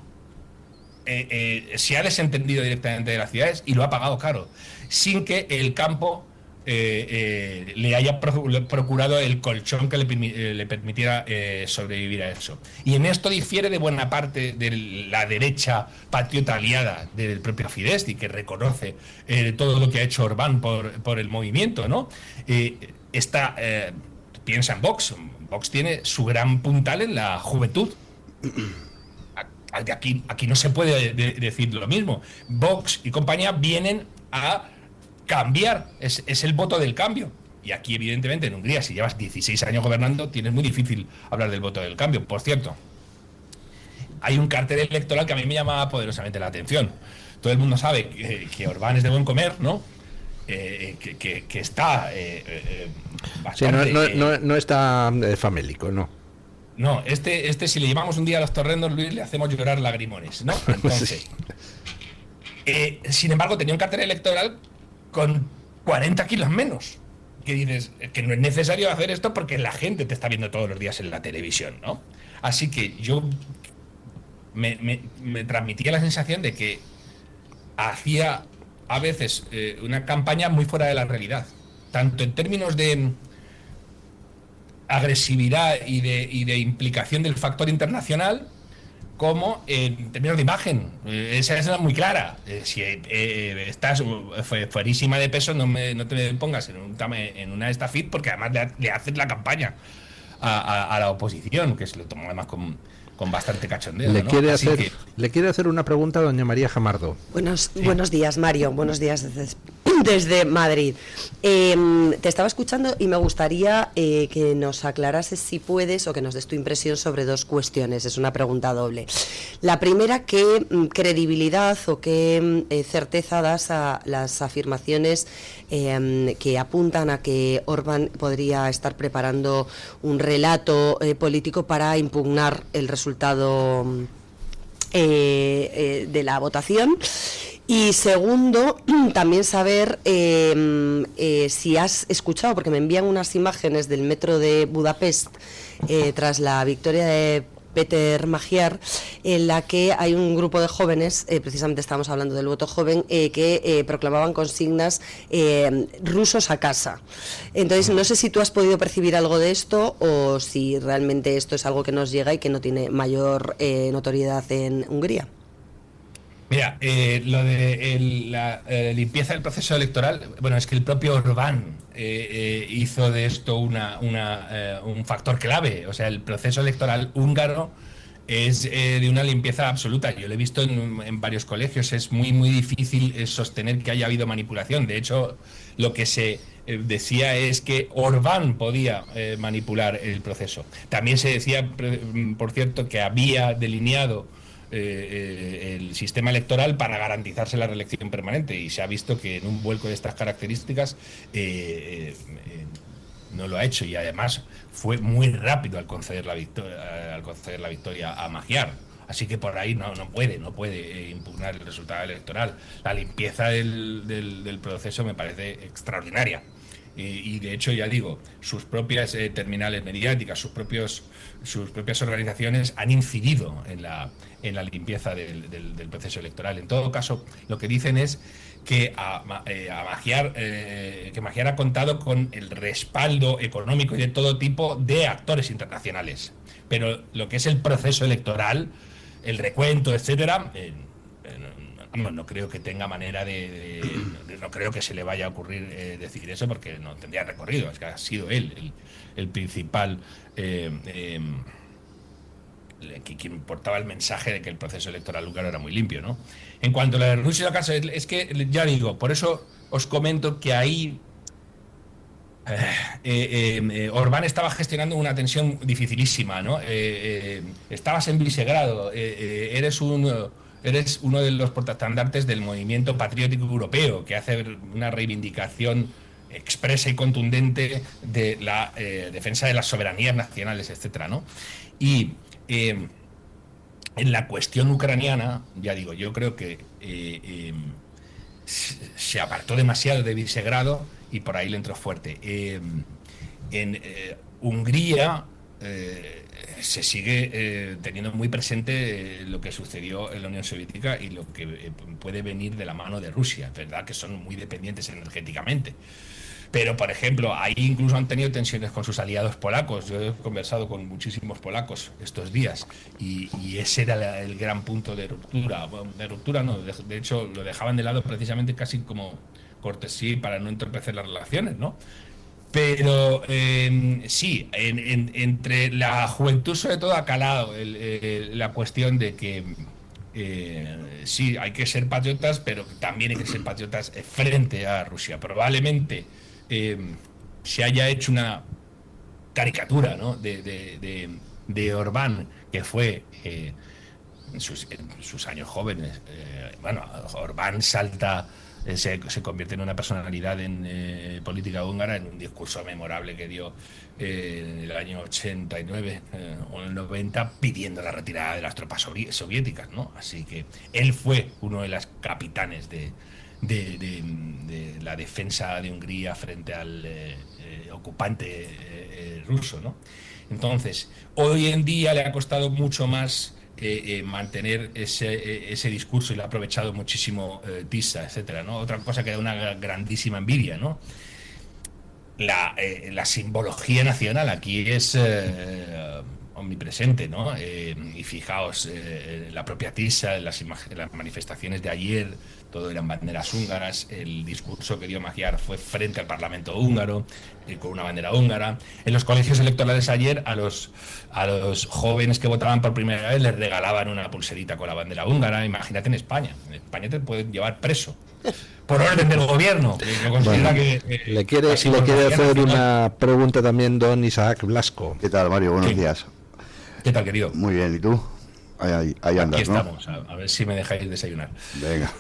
se ha desentendido directamente de las ciudades y lo ha pagado caro, sin que el campo le haya procurado el colchón que le permitiera sobrevivir a eso. Y en esto difiere de buena parte de la derecha patriota aliada del propio Fidesz, y que reconoce todo lo que ha hecho Orbán por el movimiento, ¿no? Piensa en Vox. Vox tiene su gran puntal en la juventud. Aquí no se puede decir lo mismo. Vox y compañía vienen a cambiar, es el voto del cambio. Y aquí, evidentemente, en Hungría, si llevas 16 años gobernando, tienes muy difícil hablar del voto del cambio. Por cierto, hay un cartel electoral que a mí me llama poderosamente la atención. Todo el mundo sabe que Orbán es de buen comer, ¿no? Que está bastante...
Sí, no está famélico, no.
No, este si le llevamos un día a los torrendos, Luis, le hacemos llorar lagrimones, ¿no? Entonces, sí. Sin embargo, tenía un cartel electoral con 40 kilos menos. Que dices que no es necesario hacer esto porque la gente te está viendo todos los días en la televisión, ¿no? Así que yo me transmitía la sensación de que hacía a veces una campaña muy fuera de la realidad, tanto en términos de agresividad y de implicación del factor internacional, como en términos de imagen. Esa es muy clara. Si estás fuerísima de peso, no te pongas en una estafit, porque además le haces la campaña a la oposición, que se lo tomó además con bastante cachondeo,
le,
¿no?
le quiere hacer una pregunta a doña María Jamardo.
Buenos días, Mario. Buenos días desde Madrid. Te estaba escuchando y me gustaría que nos aclarases, si puedes, o que nos des tu impresión sobre dos cuestiones. Es una pregunta doble. La primera, ¿qué credibilidad o qué certeza das a las afirmaciones que apuntan a que Orbán podría estar preparando un relato político para impugnar el resultado de la votación? Y segundo, también saber si has escuchado, porque me envían unas imágenes del metro de Budapest tras la victoria de Péter Magyar, en la que hay un grupo de jóvenes, precisamente estamos hablando del voto joven, que proclamaban consignas rusos a casa. Entonces, no sé si tú has podido percibir algo de esto o si realmente esto es algo que nos llega y que no tiene mayor notoriedad en Hungría.
Mira, lo de la limpieza del proceso electoral, bueno, es que el propio Orbán hizo de esto un factor clave. O sea, el proceso electoral húngaro es de una limpieza absoluta. Yo lo he visto en varios colegios. Es muy difícil sostener que haya habido manipulación. De hecho, lo que se decía es que Orbán podía manipular el proceso. También se decía, por cierto, que había delineado el sistema electoral para garantizarse la reelección permanente, y se ha visto que en un vuelco de estas características no lo ha hecho, y además fue muy rápido al conceder la victoria a Magyar. Así que por ahí no puede impugnar el resultado electoral. La limpieza del proceso me parece extraordinaria. Y de hecho, ya digo, sus propias terminales mediáticas, sus propias organizaciones han incidido en la limpieza del proceso electoral. En todo caso, lo que dicen es que que Magyar ha contado con el respaldo económico y de todo tipo de actores internacionales. Pero lo que es el proceso electoral, el recuento, etcétera, no creo que tenga manera no creo que se le vaya a ocurrir decir eso, porque no tendría recorrido. Es que ha sido él el principal quien portaba el mensaje de que el proceso electoral húngaro era muy limpio, ¿no? En cuanto a la de Rusia, es que ya digo, por eso os comento que ahí Orbán estaba gestionando una tensión dificilísima, ¿no? Estabas en Visegrado, eres uno de los portaestandartes del movimiento patriótico europeo, que hace una reivindicación expresa y contundente de la defensa de las soberanías nacionales, etcétera, ¿no? Y en la cuestión ucraniana, ya digo, yo creo que se apartó demasiado de Visegrado y por ahí le entró fuerte. En Hungría se sigue teniendo muy presente lo que sucedió en la Unión Soviética y lo que puede venir de la mano de Rusia. Es verdad que son muy dependientes energéticamente, Pero, por ejemplo, ahí incluso han tenido tensiones con sus aliados polacos. Yo he conversado con muchísimos polacos estos días y ese era el gran punto de ruptura. Bueno, de ruptura no, de hecho lo dejaban de lado precisamente casi como cortesía para no entorpecer las relaciones, ¿no? Pero sí, entre la juventud sobre todo ha calado la cuestión de que sí, hay que ser patriotas, pero también hay que ser patriotas frente a Rusia. Probablemente se haya hecho una caricatura, ¿no? de Orbán, que fue en sus años jóvenes. Bueno, Orbán salta, se convierte en una personalidad en política húngara en un discurso memorable que dio en el año 89 o en el 90 pidiendo la retirada de las tropas soviéticas, ¿no? Así que él fue uno de los capitanes de la defensa de Hungría frente al ocupante ruso, ¿no? Entonces, hoy en día le ha costado mucho más mantener ese discurso y lo ha aprovechado muchísimo Tisa, etcétera, ¿no? Otra cosa que da una grandísima envidia, ¿no? La simbología nacional aquí es omnipresente, ¿no? Y fijaos, la propia Tisa, las manifestaciones de ayer, todo eran banderas húngaras. El discurso que dio Magyar fue frente al Parlamento húngaro, con una bandera húngara. En los colegios electorales ayer, a los jóvenes que votaban por primera vez les regalaban una pulserita con la bandera húngara. Imagínate en España. En España te pueden llevar preso por orden del gobierno.
Le quiere hacer una pregunta también don Isaac Blasco.
¿Qué tal, Mario? Buenos días.
¿Qué tal, querido?
Muy bien, ¿y tú? Ahí andas,
Aquí
¿no?
estamos, a ver si me dejáis desayunar.
Venga,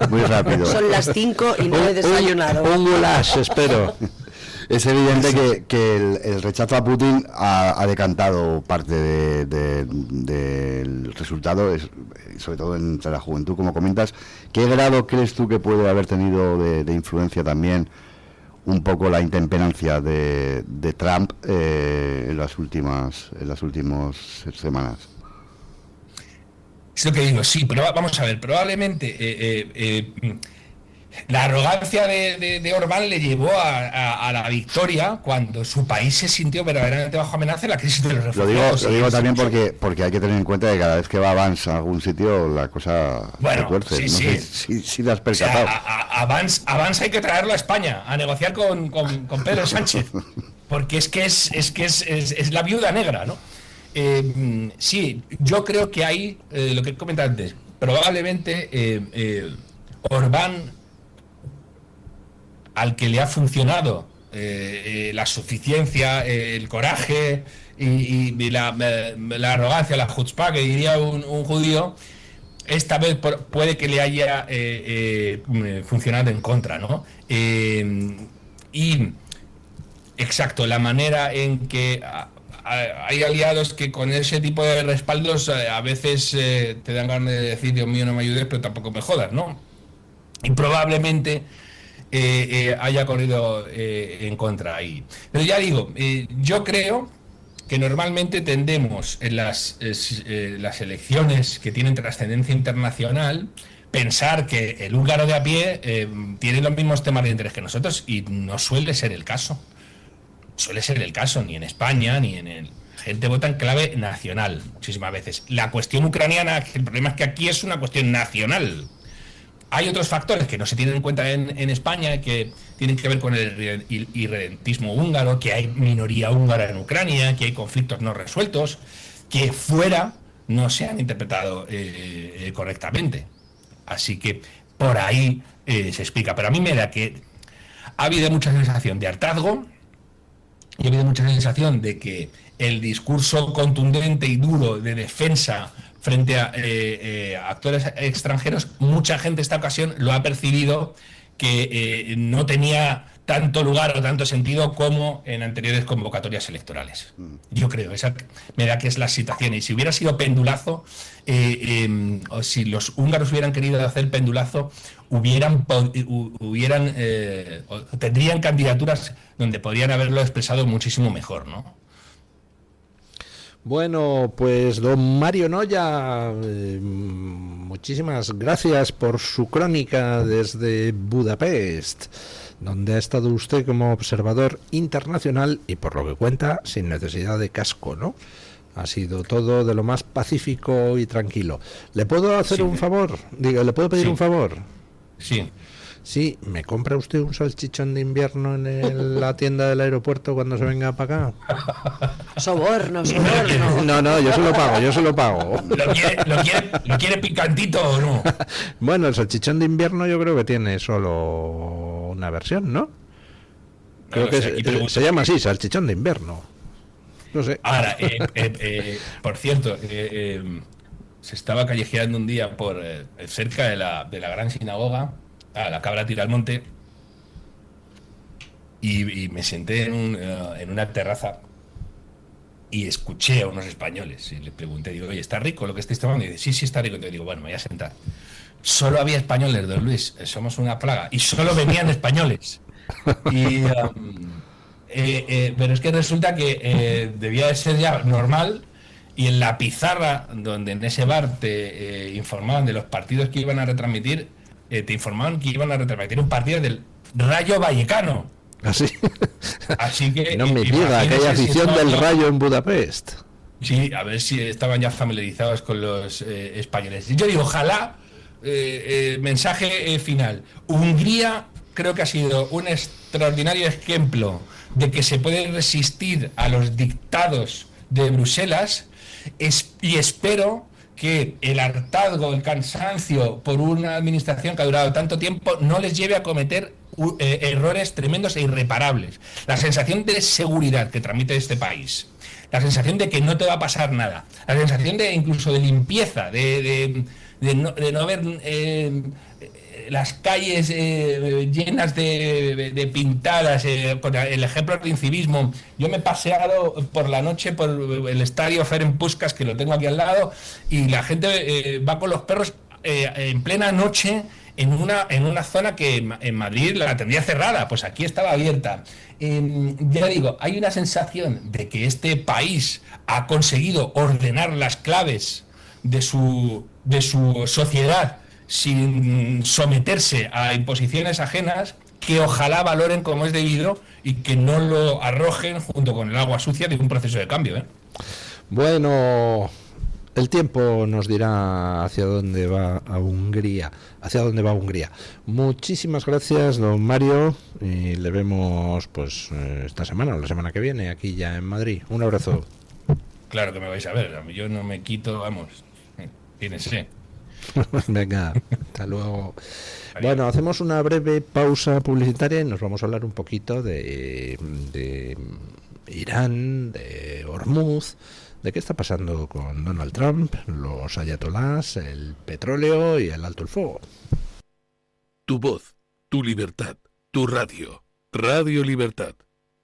muy rápido.
Son las 5 y no he desayunado.
Un goulash, espero.
Es evidente que el rechazo a Putin ha decantado parte del resultado, sobre todo entre la juventud, como comentas. ¿Qué grado crees tú que puede haber tenido de influencia también un poco la intemperancia de Trump en las últimas semanas?
Es lo que digo, sí, pero vamos a ver, probablemente la arrogancia de Orbán le llevó a la victoria cuando su país se sintió verdaderamente bajo amenaza en la crisis de los refugiados.
Lo digo también porque hay que tener en cuenta que cada vez que va Vance a algún sitio la cosa se tuerce.
Sí,
no
sí.
sé si te has percatado.
O sea, a Vance hay que traerlo a España a negociar con Pedro Sánchez, porque es que es la viuda negra, ¿no? Sí, yo creo que hay, lo que he comentado antes, probablemente Orbán, al que le ha funcionado la suficiencia, el coraje y la arrogancia, la chutzpah, que diría un judío, esta vez puede que le haya funcionado en contra, ¿no? Y, exacto, la manera en que hay aliados que con ese tipo de respaldos a veces te dan ganas de decir, Dios mío, no me ayudes, pero tampoco me jodas, ¿no? Y probablemente haya corrido en contra ahí. Pero ya digo, yo creo que normalmente tendemos en las elecciones que tienen trascendencia internacional pensar que el húngaro de a pie tiene los mismos temas de interés que nosotros, y no suele ser el caso. Suele ser el caso, ni en España, ni en el... Gente vota en clave nacional, muchísimas veces. La cuestión ucraniana, el problema es que aquí es una cuestión nacional. Hay otros factores que no se tienen en cuenta en España, que tienen que ver con el irredentismo húngaro, que hay minoría húngara en Ucrania, que hay conflictos no resueltos, que fuera no se han interpretado correctamente. Así que por ahí se explica. Pero a mí me da que ha habido mucha sensación de hartazgo, y ha habido mucha sensación de que el discurso contundente y duro de defensa frente a actores extranjeros, mucha gente esta ocasión lo ha percibido que no tenía tanto lugar o tanto sentido como en anteriores convocatorias electorales. Yo creo, esa me da que es la situación. Y si hubiera sido pendulazo, o si los húngaros hubieran querido hacer pendulazo, tendrían candidaturas donde podrían haberlo expresado muchísimo mejor, ¿no?
Bueno, pues don Mario Noya, muchísimas gracias por su crónica desde Budapest, donde ha estado usted como observador internacional y, por lo que cuenta, sin necesidad de casco, ¿no? Ha sido todo de lo más pacífico y tranquilo. ¿Le puedo hacer un favor? Digo, ¿le puedo pedir un favor?
Sí.
Sí, ¿me compra usted un salchichón de invierno en la tienda del aeropuerto cuando se venga para acá?
Soborno.
No, yo se lo pago.
¿Lo quiere picantito o no?
Bueno, el salchichón de invierno yo creo que tiene solo una versión, ¿no? Creo que se llama así, salchichón de invierno. No sé.
Ahora, por cierto, se estaba callejeando un día por cerca de la gran sinagoga, la cabra tira al monte, y me senté en una terraza y escuché a unos españoles y les pregunté, digo, oye, ¿está rico lo que estáis tomando? Y dice, sí, está rico. Y digo, bueno, me voy a sentar. Solo había españoles, don Luis, somos una plaga, y solo venían españoles. Y pero es que resulta que debía de ser ya normal, y en la pizarra donde en ese bar te informaban de los partidos que iban a retransmitir, te informaban que iban a retransmitir un partido del Rayo Vallecano.
¿Así?
Así que
no me diga que hay afición del Rayo en Budapest.
Sí, a ver si estaban ya familiarizados con los españoles. Yo digo, ojalá, mensaje final. Hungría creo que ha sido un extraordinario ejemplo de que se puede resistir a los dictados de Bruselas, y espero que el hartazgo, el cansancio por una administración que ha durado tanto tiempo no les lleve a cometer errores tremendos e irreparables. La sensación de seguridad que transmite este país, la sensación de que no te va a pasar nada, la sensación de incluso de limpieza, de no haber las calles llenas de pintadas, por el ejemplo del incivismo. Yo me he paseado por la noche por el estadio Ferenc Puskás, que lo tengo aquí al lado, y la gente va con los perros en plena noche en una zona que en Madrid la tendría cerrada, pues aquí estaba abierta. Ya digo, hay una sensación de que este país ha conseguido ordenar las claves de su sociedad sin someterse a imposiciones ajenas, que ojalá valoren como es debido y que no lo arrojen junto con el agua sucia de un proceso de cambio.
Bueno, el tiempo nos dirá hacia dónde va Hungría. Muchísimas gracias, don Mario, y le vemos pues esta semana o la semana que viene aquí ya en Madrid. Un abrazo.
Claro que me vais a ver, yo no me quito, vamos, fíjense.
Venga, hasta luego. Bueno, hacemos una breve pausa publicitaria y nos vamos a hablar un poquito de Irán, de Hormuz, de qué está pasando con Donald Trump, los ayatolás, el petróleo y el alto el fuego.
Tu voz, tu libertad, tu radio. Radio Libertad.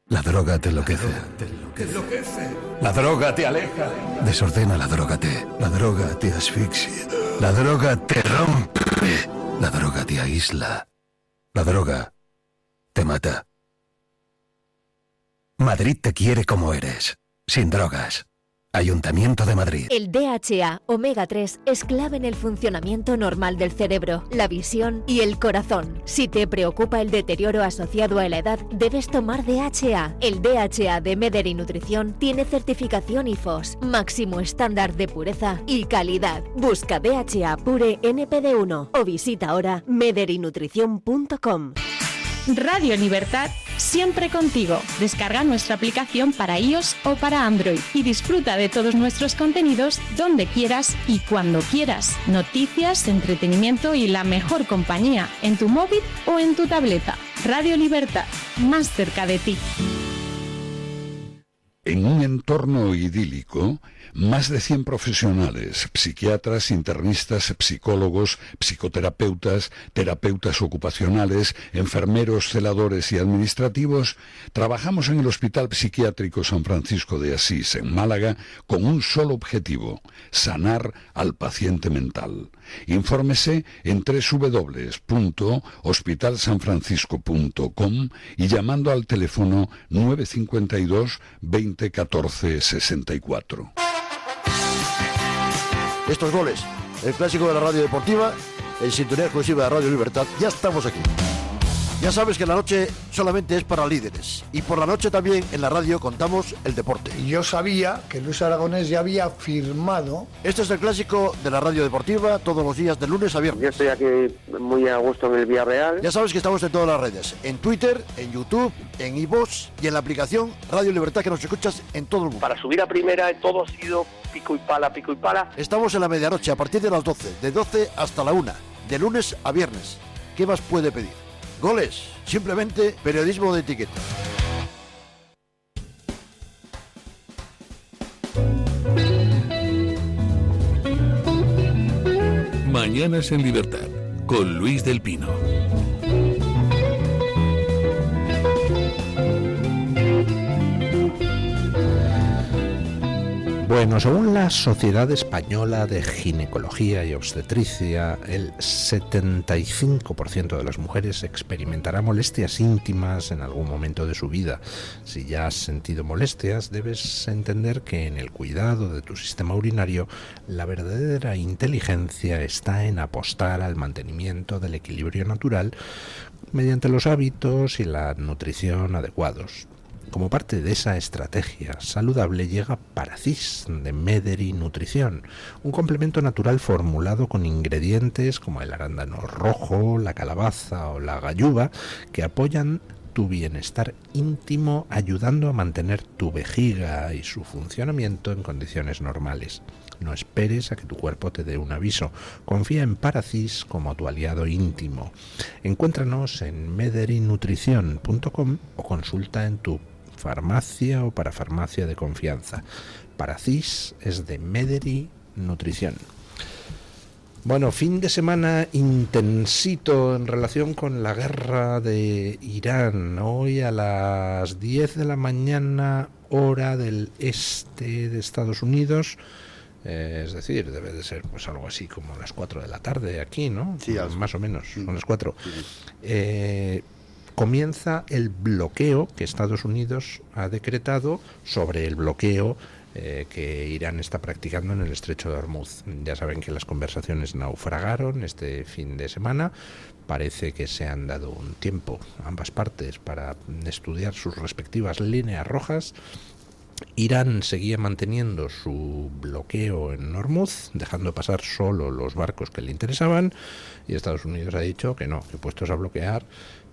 La droga te enloquece. La droga te aleja. Desordena, la droga te asfixia. La droga te rompe. La droga te aísla. La droga te mata. Madrid te quiere como eres, sin drogas. Ayuntamiento de Madrid.
El DHA Omega 3 es clave en el funcionamiento normal del cerebro, la visión y el corazón. Si te preocupa el deterioro asociado a la edad, debes tomar DHA. El DHA de Mederi Nutrición tiene certificación IFOS, máximo estándar de pureza y calidad. Busca DHA Pure NPD1 o visita ahora mederinutrición.com.
Radio Libertad, siempre contigo. Descarga nuestra aplicación para iOS o para Android y disfruta de todos nuestros contenidos donde quieras y cuando quieras. Noticias, entretenimiento y la mejor compañía en tu móvil o en tu tableta. Radio Libertad, más cerca de ti.
En un entorno idílico, más de 100 profesionales, psiquiatras, internistas, psicólogos, psicoterapeutas, terapeutas ocupacionales, enfermeros, celadores y administrativos, trabajamos en el Hospital Psiquiátrico San Francisco de Asís, en Málaga, con un solo objetivo: sanar al paciente mental. Infórmese en www.hospitalsanfrancisco.com y llamando al teléfono 952 20 14 64.
estos goles. El clásico de la radio deportiva, en sintonía exclusiva de Radio Libertad. Ya estamos aquí. Ya sabes que la noche solamente es para líderes. Y por la noche también en la radio contamos el deporte.
Y yo sabía que Luis Aragonés ya había firmado.
Este es el clásico de la radio deportiva, todos los días de lunes a viernes.
Yo estoy aquí muy a gusto en el Villarreal.
Ya sabes que estamos en todas las redes. En Twitter, en YouTube, en iVoox y en la aplicación Radio Libertad, que nos escuchas en todo el mundo.
Para subir a primera todo ha sido pico y pala, pico y pala.
Estamos en la medianoche a partir de las 12, de 12 hasta la 1, de lunes a viernes. ¿Qué más puede pedir? Goles, simplemente periodismo de etiqueta.
Mañanas en Libertad, con Luis del Pino.
Bueno, según la Sociedad Española de Ginecología y Obstetricia, el 75% de las mujeres experimentará molestias íntimas en algún momento de su vida. Si ya has sentido molestias, debes entender que en el cuidado de tu sistema urinario, la verdadera inteligencia está en apostar al mantenimiento del equilibrio natural mediante los hábitos y la nutrición adecuados. Como parte de esa estrategia saludable llega Paracis de Mederi Nutrición, un complemento natural formulado con ingredientes como el arándano rojo, la calabaza o la galluva que apoyan tu bienestar íntimo, ayudando a mantener tu vejiga y su funcionamiento en condiciones normales. No esperes a que tu cuerpo te dé un aviso. Confía en Paracis como tu aliado íntimo. Encuéntranos en mederinutrición.com o consulta en tu farmacia o parafarmacia de confianza. Paracis es de Mederi Nutrición. Bueno, fin de semana intensito en relación con la guerra de Irán. Hoy a las 10 de la mañana, hora del este de Estados Unidos, es decir, debe de ser pues algo así como las 4 de la tarde aquí, ¿no? Sí, más o menos, son las 4. Comienza el bloqueo que Estados Unidos ha decretado sobre el bloqueo que Irán está practicando en el estrecho de Hormuz. Ya saben que las conversaciones naufragaron este fin de semana. Parece que se han dado un tiempo ambas partes para estudiar sus respectivas líneas rojas. Irán seguía manteniendo su bloqueo en Hormuz, dejando pasar solo los barcos que le interesaban, y Estados Unidos ha dicho que no, que puestos a bloquear,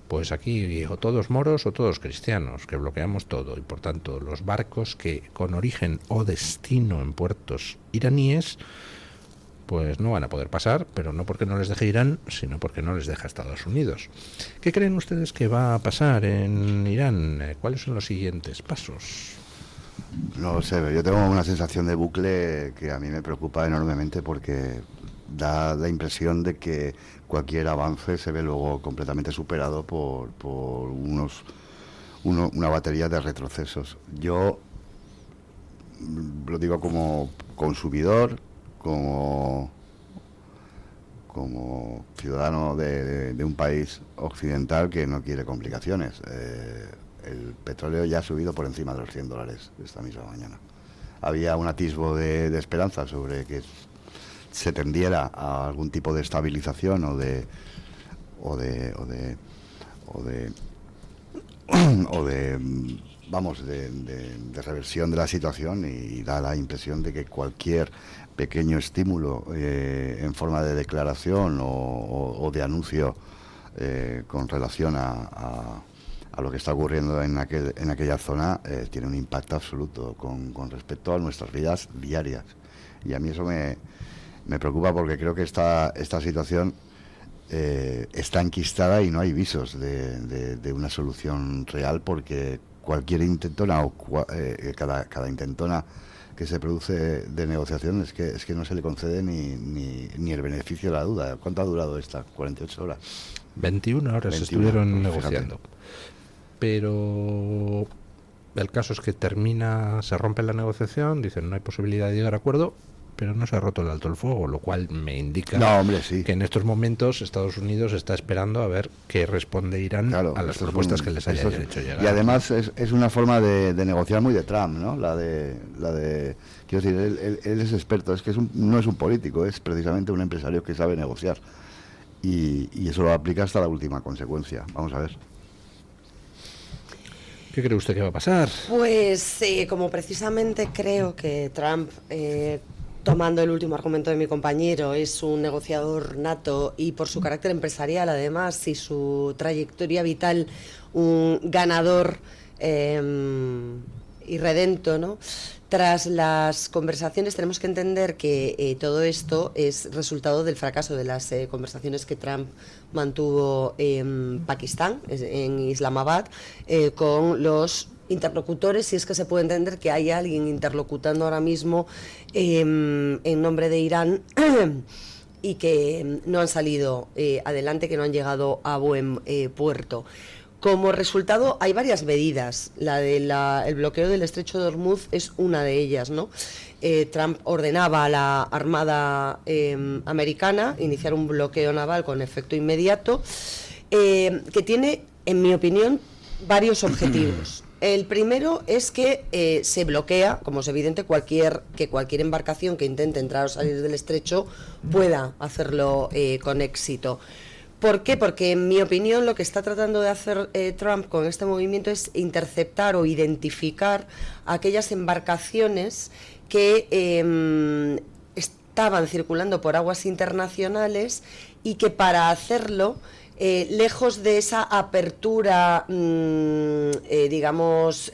pues aquí o todos moros o todos cristianos, que bloqueamos todo, y por tanto los barcos que con origen o destino en puertos iraníes pues no van a poder pasar, pero no porque no les deje Irán, sino porque no les deja Estados Unidos. ¿Qué creen ustedes que va a pasar en Irán? ¿Cuáles son los siguientes pasos?
No lo sé, yo tengo una sensación de bucle que a mí me preocupa enormemente, porque da la impresión de que cualquier avance se ve luego completamente superado por una batería de retrocesos. Yo lo digo como consumidor, como ciudadano de un país occidental que no quiere complicaciones. El petróleo ya ha subido por encima de los $100 esta misma mañana. Había un atisbo de esperanza sobre que se tendiera a algún tipo de estabilización o de reversión de la situación, y da la impresión de que cualquier pequeño estímulo en forma de declaración o de anuncio con relación a lo que está ocurriendo en aquella zona tiene un impacto absoluto con respecto a nuestras vidas diarias. Y a mí eso me preocupa, porque creo que esta situación está enquistada y no hay visos de una solución real, porque cualquier intentona o cada intentona que se produce de negociación es que no se le concede ni el beneficio de la duda. ¿Cuánto ha durado esta? 48 horas.
21 horas 21, estuvieron negociando. Pero el caso es que se rompe la negociación, dicen no hay posibilidad de llegar a acuerdo, pero no se ha roto el alto el fuego, lo cual me indica que en estos momentos Estados Unidos está esperando a ver qué responde Irán a las propuestas que les haya hecho llegar.
Y además es una forma de negociar muy de Trump, ¿no? La de quiero decir, él es experto, es que no es un político, es precisamente un empresario que sabe negociar. Y eso lo aplica hasta la última consecuencia. Vamos a ver.
¿Qué cree usted que va a pasar?
Pues como precisamente creo que Trump, tomando el último argumento de mi compañero, es un negociador nato y por su carácter empresarial además y su trayectoria vital, un ganador irredento, ¿no? Tras las conversaciones tenemos que entender que todo esto es resultado del fracaso de las conversaciones que Trump mantuvo en Pakistán, en Islamabad, con los interlocutores, si es que se puede entender que hay alguien interlocutando ahora mismo en nombre de Irán y que no han salido adelante, que no han llegado a buen puerto. Como resultado hay varias medidas, el bloqueo del estrecho de Hormuz es una de ellas, ¿no? Trump ordenaba a la Armada americana iniciar un bloqueo naval con efecto inmediato, que tiene, en mi opinión, varios objetivos. El primero es que se bloquea, como es evidente, que cualquier embarcación que intente entrar o salir del estrecho pueda hacerlo con éxito. ¿Por qué? Porque, en mi opinión, lo que está tratando de hacer Trump con este movimiento es interceptar o identificar aquellas embarcaciones que estaban circulando por aguas internacionales y que para hacerlo, lejos de esa apertura, digamos,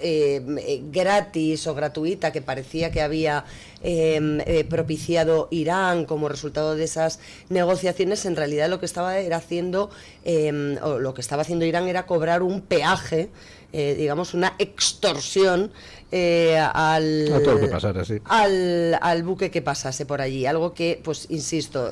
gratis o gratuita que parecía que había propiciado Irán como resultado de esas negociaciones, en realidad lo que estaba haciendo Irán era cobrar un peaje, digamos una extorsión al buque que pasase por allí, algo que, pues insisto,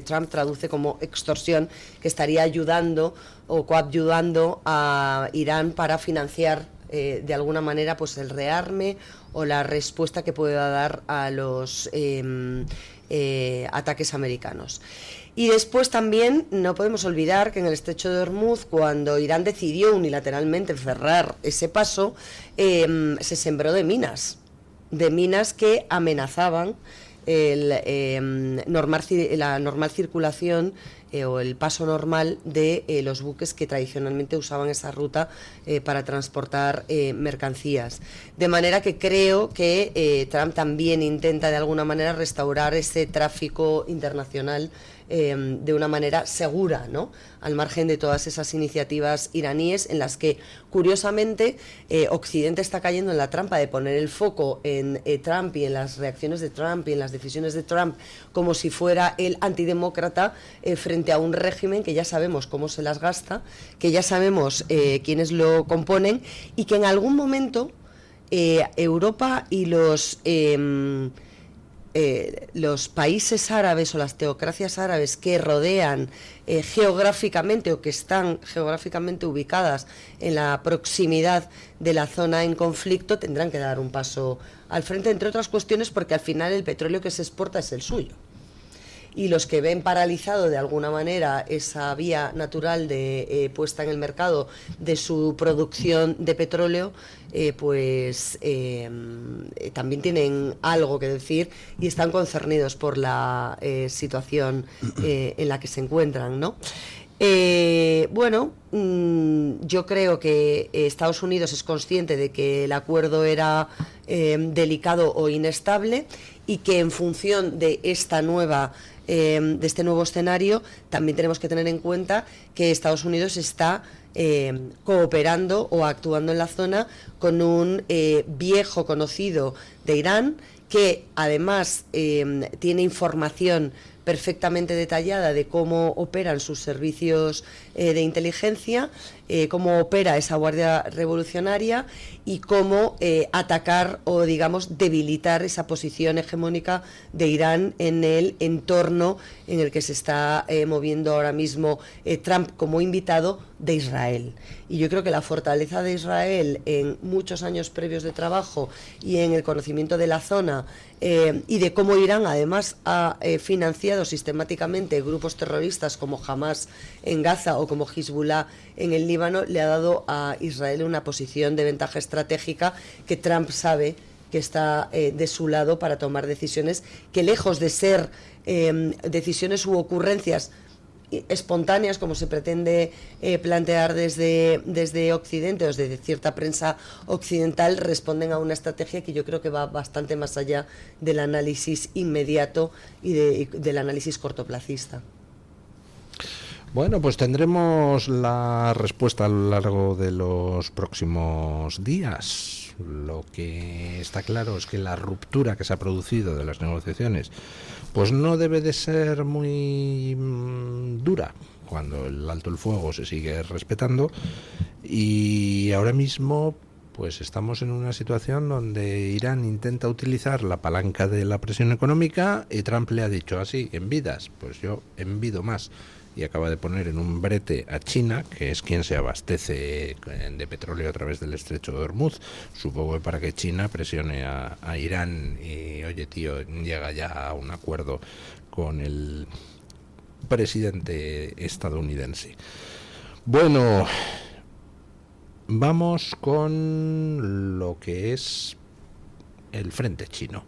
Trump traduce como extorsión, que estaría ayudando o coadyuvando a Irán para financiar de alguna manera pues el rearme o la respuesta que pueda dar a los ataques americanos. Y después también no podemos olvidar que en el estrecho de Hormuz, cuando Irán decidió unilateralmente cerrar ese paso, se sembró de minas que amenazaban la normal circulación o el paso normal de los buques que tradicionalmente usaban esa ruta para transportar mercancías. De manera que creo que Trump también intenta de alguna manera restaurar ese tráfico internacional de una manera segura, ¿no? Al margen de todas esas iniciativas iraníes en las que, curiosamente, Occidente está cayendo en la trampa de poner el foco en Trump y en las reacciones de Trump y en las decisiones de Trump como si fuera el antidemócrata frente a un régimen que ya sabemos cómo se las gasta, que ya sabemos quiénes lo componen y que en algún momento Europa y los países árabes o las teocracias árabes que rodean geográficamente o que están geográficamente ubicadas en la proximidad de la zona en conflicto tendrán que dar un paso al frente, entre otras cuestiones porque al final el petróleo que se exporta es el suyo. Y los que ven paralizado de alguna manera esa vía natural de puesta en el mercado de su producción de petróleo, también tienen algo que decir y están concernidos por la situación en la que se encuentran, ¿no? Yo creo que Estados Unidos es consciente de que el acuerdo era delicado o inestable y que en función de esta de este nuevo escenario también tenemos que tener en cuenta que Estados Unidos está cooperando o actuando en la zona con un viejo conocido de Irán que además tiene información perfectamente detallada de cómo operan sus servicios de inteligencia, cómo opera esa Guardia Revolucionaria y cómo atacar o, digamos, debilitar esa posición hegemónica de Irán en el entorno en el que se está moviendo ahora mismo Trump como invitado de Israel. Y yo creo que la fortaleza de Israel en muchos años previos de trabajo y en el conocimiento de la zona y de cómo Irán además ha financiado sistemáticamente grupos terroristas como Hamas en Gaza o como Hezbollah en el Líbano, le ha dado a Israel una posición de ventaja estratégica que Trump sabe que está de su lado para tomar decisiones que, lejos de ser decisiones u ocurrencias espontáneas, como se pretende plantear desde Occidente o desde cierta prensa occidental, responden a una estrategia que yo creo que va bastante más allá del análisis inmediato y del análisis cortoplacista.
Bueno, pues tendremos la respuesta a lo largo de los próximos días. Lo que está claro es que la ruptura que se ha producido de las negociaciones pues no debe de ser muy dura cuando el alto el fuego se sigue respetando, y ahora mismo pues estamos en una situación donde Irán intenta utilizar la palanca de la presión económica y Trump le ha dicho así: envidas, pues yo envido más. Y acaba de poner en un brete a China, que es quien se abastece de petróleo a través del estrecho de Hormuz, supongo que para que China presione a Irán y, oye tío, llega ya a un acuerdo con el presidente estadounidense. Bueno, vamos con lo que es el frente chino.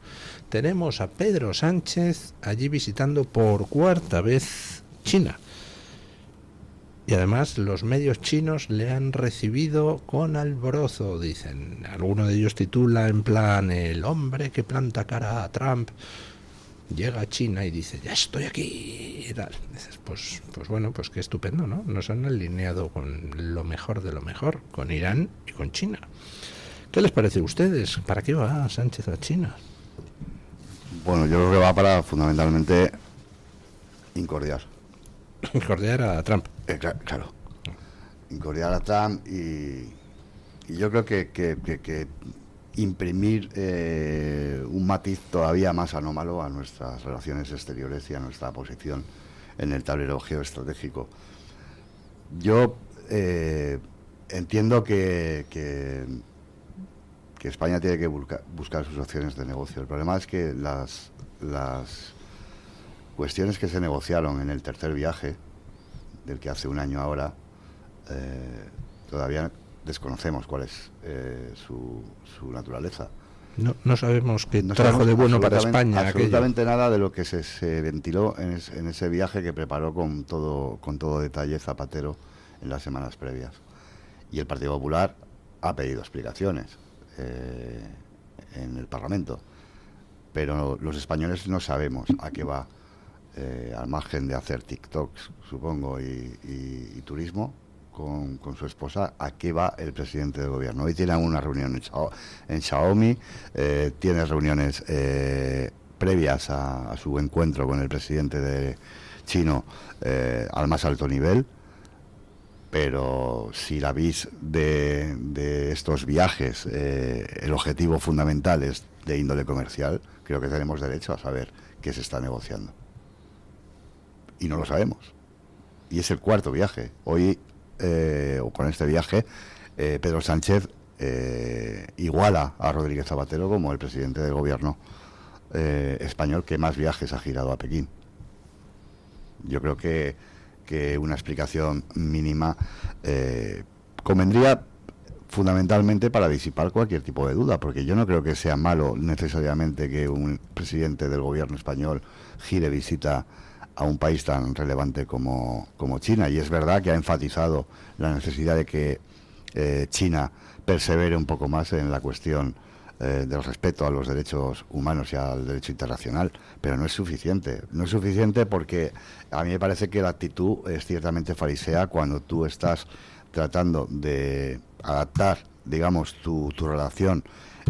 Tenemos a Pedro Sánchez allí visitando por cuarta vez China. Y además los medios chinos le han recibido con alborozo, dicen. Alguno de ellos titula en plan: el hombre que planta cara a Trump llega a China y dice, ya estoy aquí y tal. Dices, pues bueno, pues qué estupendo, ¿no? Nos han alineado con lo mejor de lo mejor, con Irán y con China. ¿Qué les parece a ustedes? ¿Para qué va Sánchez a China?
Bueno, yo creo que va para fundamentalmente incordiar.
Incordiar a Trump.
Claro. Incordiar a Trump y yo creo que imprimir un matiz todavía más anómalo a nuestras relaciones exteriores y a nuestra posición en el tablero geoestratégico. Yo entiendo que España tiene que buscar sus opciones de negocio. El problema es que las cuestiones que se negociaron en el tercer viaje, del que hace un año ahora, todavía desconocemos cuál es su naturaleza.
No sabemos qué trajo de bueno para España.
Absolutamente nada de lo que se ventiló en ese viaje que preparó con todo detalle Zapatero en las semanas previas. Y el Partido Popular ha pedido explicaciones en el Parlamento. Pero los españoles no sabemos a qué va, al margen de hacer TikToks, supongo, y turismo con su esposa, a qué va el presidente del gobierno. Hoy tiene una reunión en Xiaomi, tiene reuniones previas a su encuentro con el presidente chino al más alto nivel, pero si la vis de estos viajes, el objetivo fundamental es de índole comercial, creo que tenemos derecho a saber qué se está negociando. Y no lo sabemos. Y es el cuarto viaje. Hoy, o con este viaje, Pedro Sánchez iguala a Rodríguez Zapatero como el presidente del gobierno español que más viajes ha girado a Pekín. Yo creo que una explicación mínima convendría fundamentalmente para disipar cualquier tipo de duda, porque yo no creo que sea malo necesariamente que un presidente del gobierno español gire visita a un país tan relevante como China. Y es verdad que ha enfatizado la necesidad de que China persevere un poco más en la cuestión del respeto a los derechos humanos y al derecho internacional, pero no es suficiente. No es suficiente porque a mí me parece que la actitud es ciertamente farisea cuando tú estás tratando de adaptar, digamos, tu relación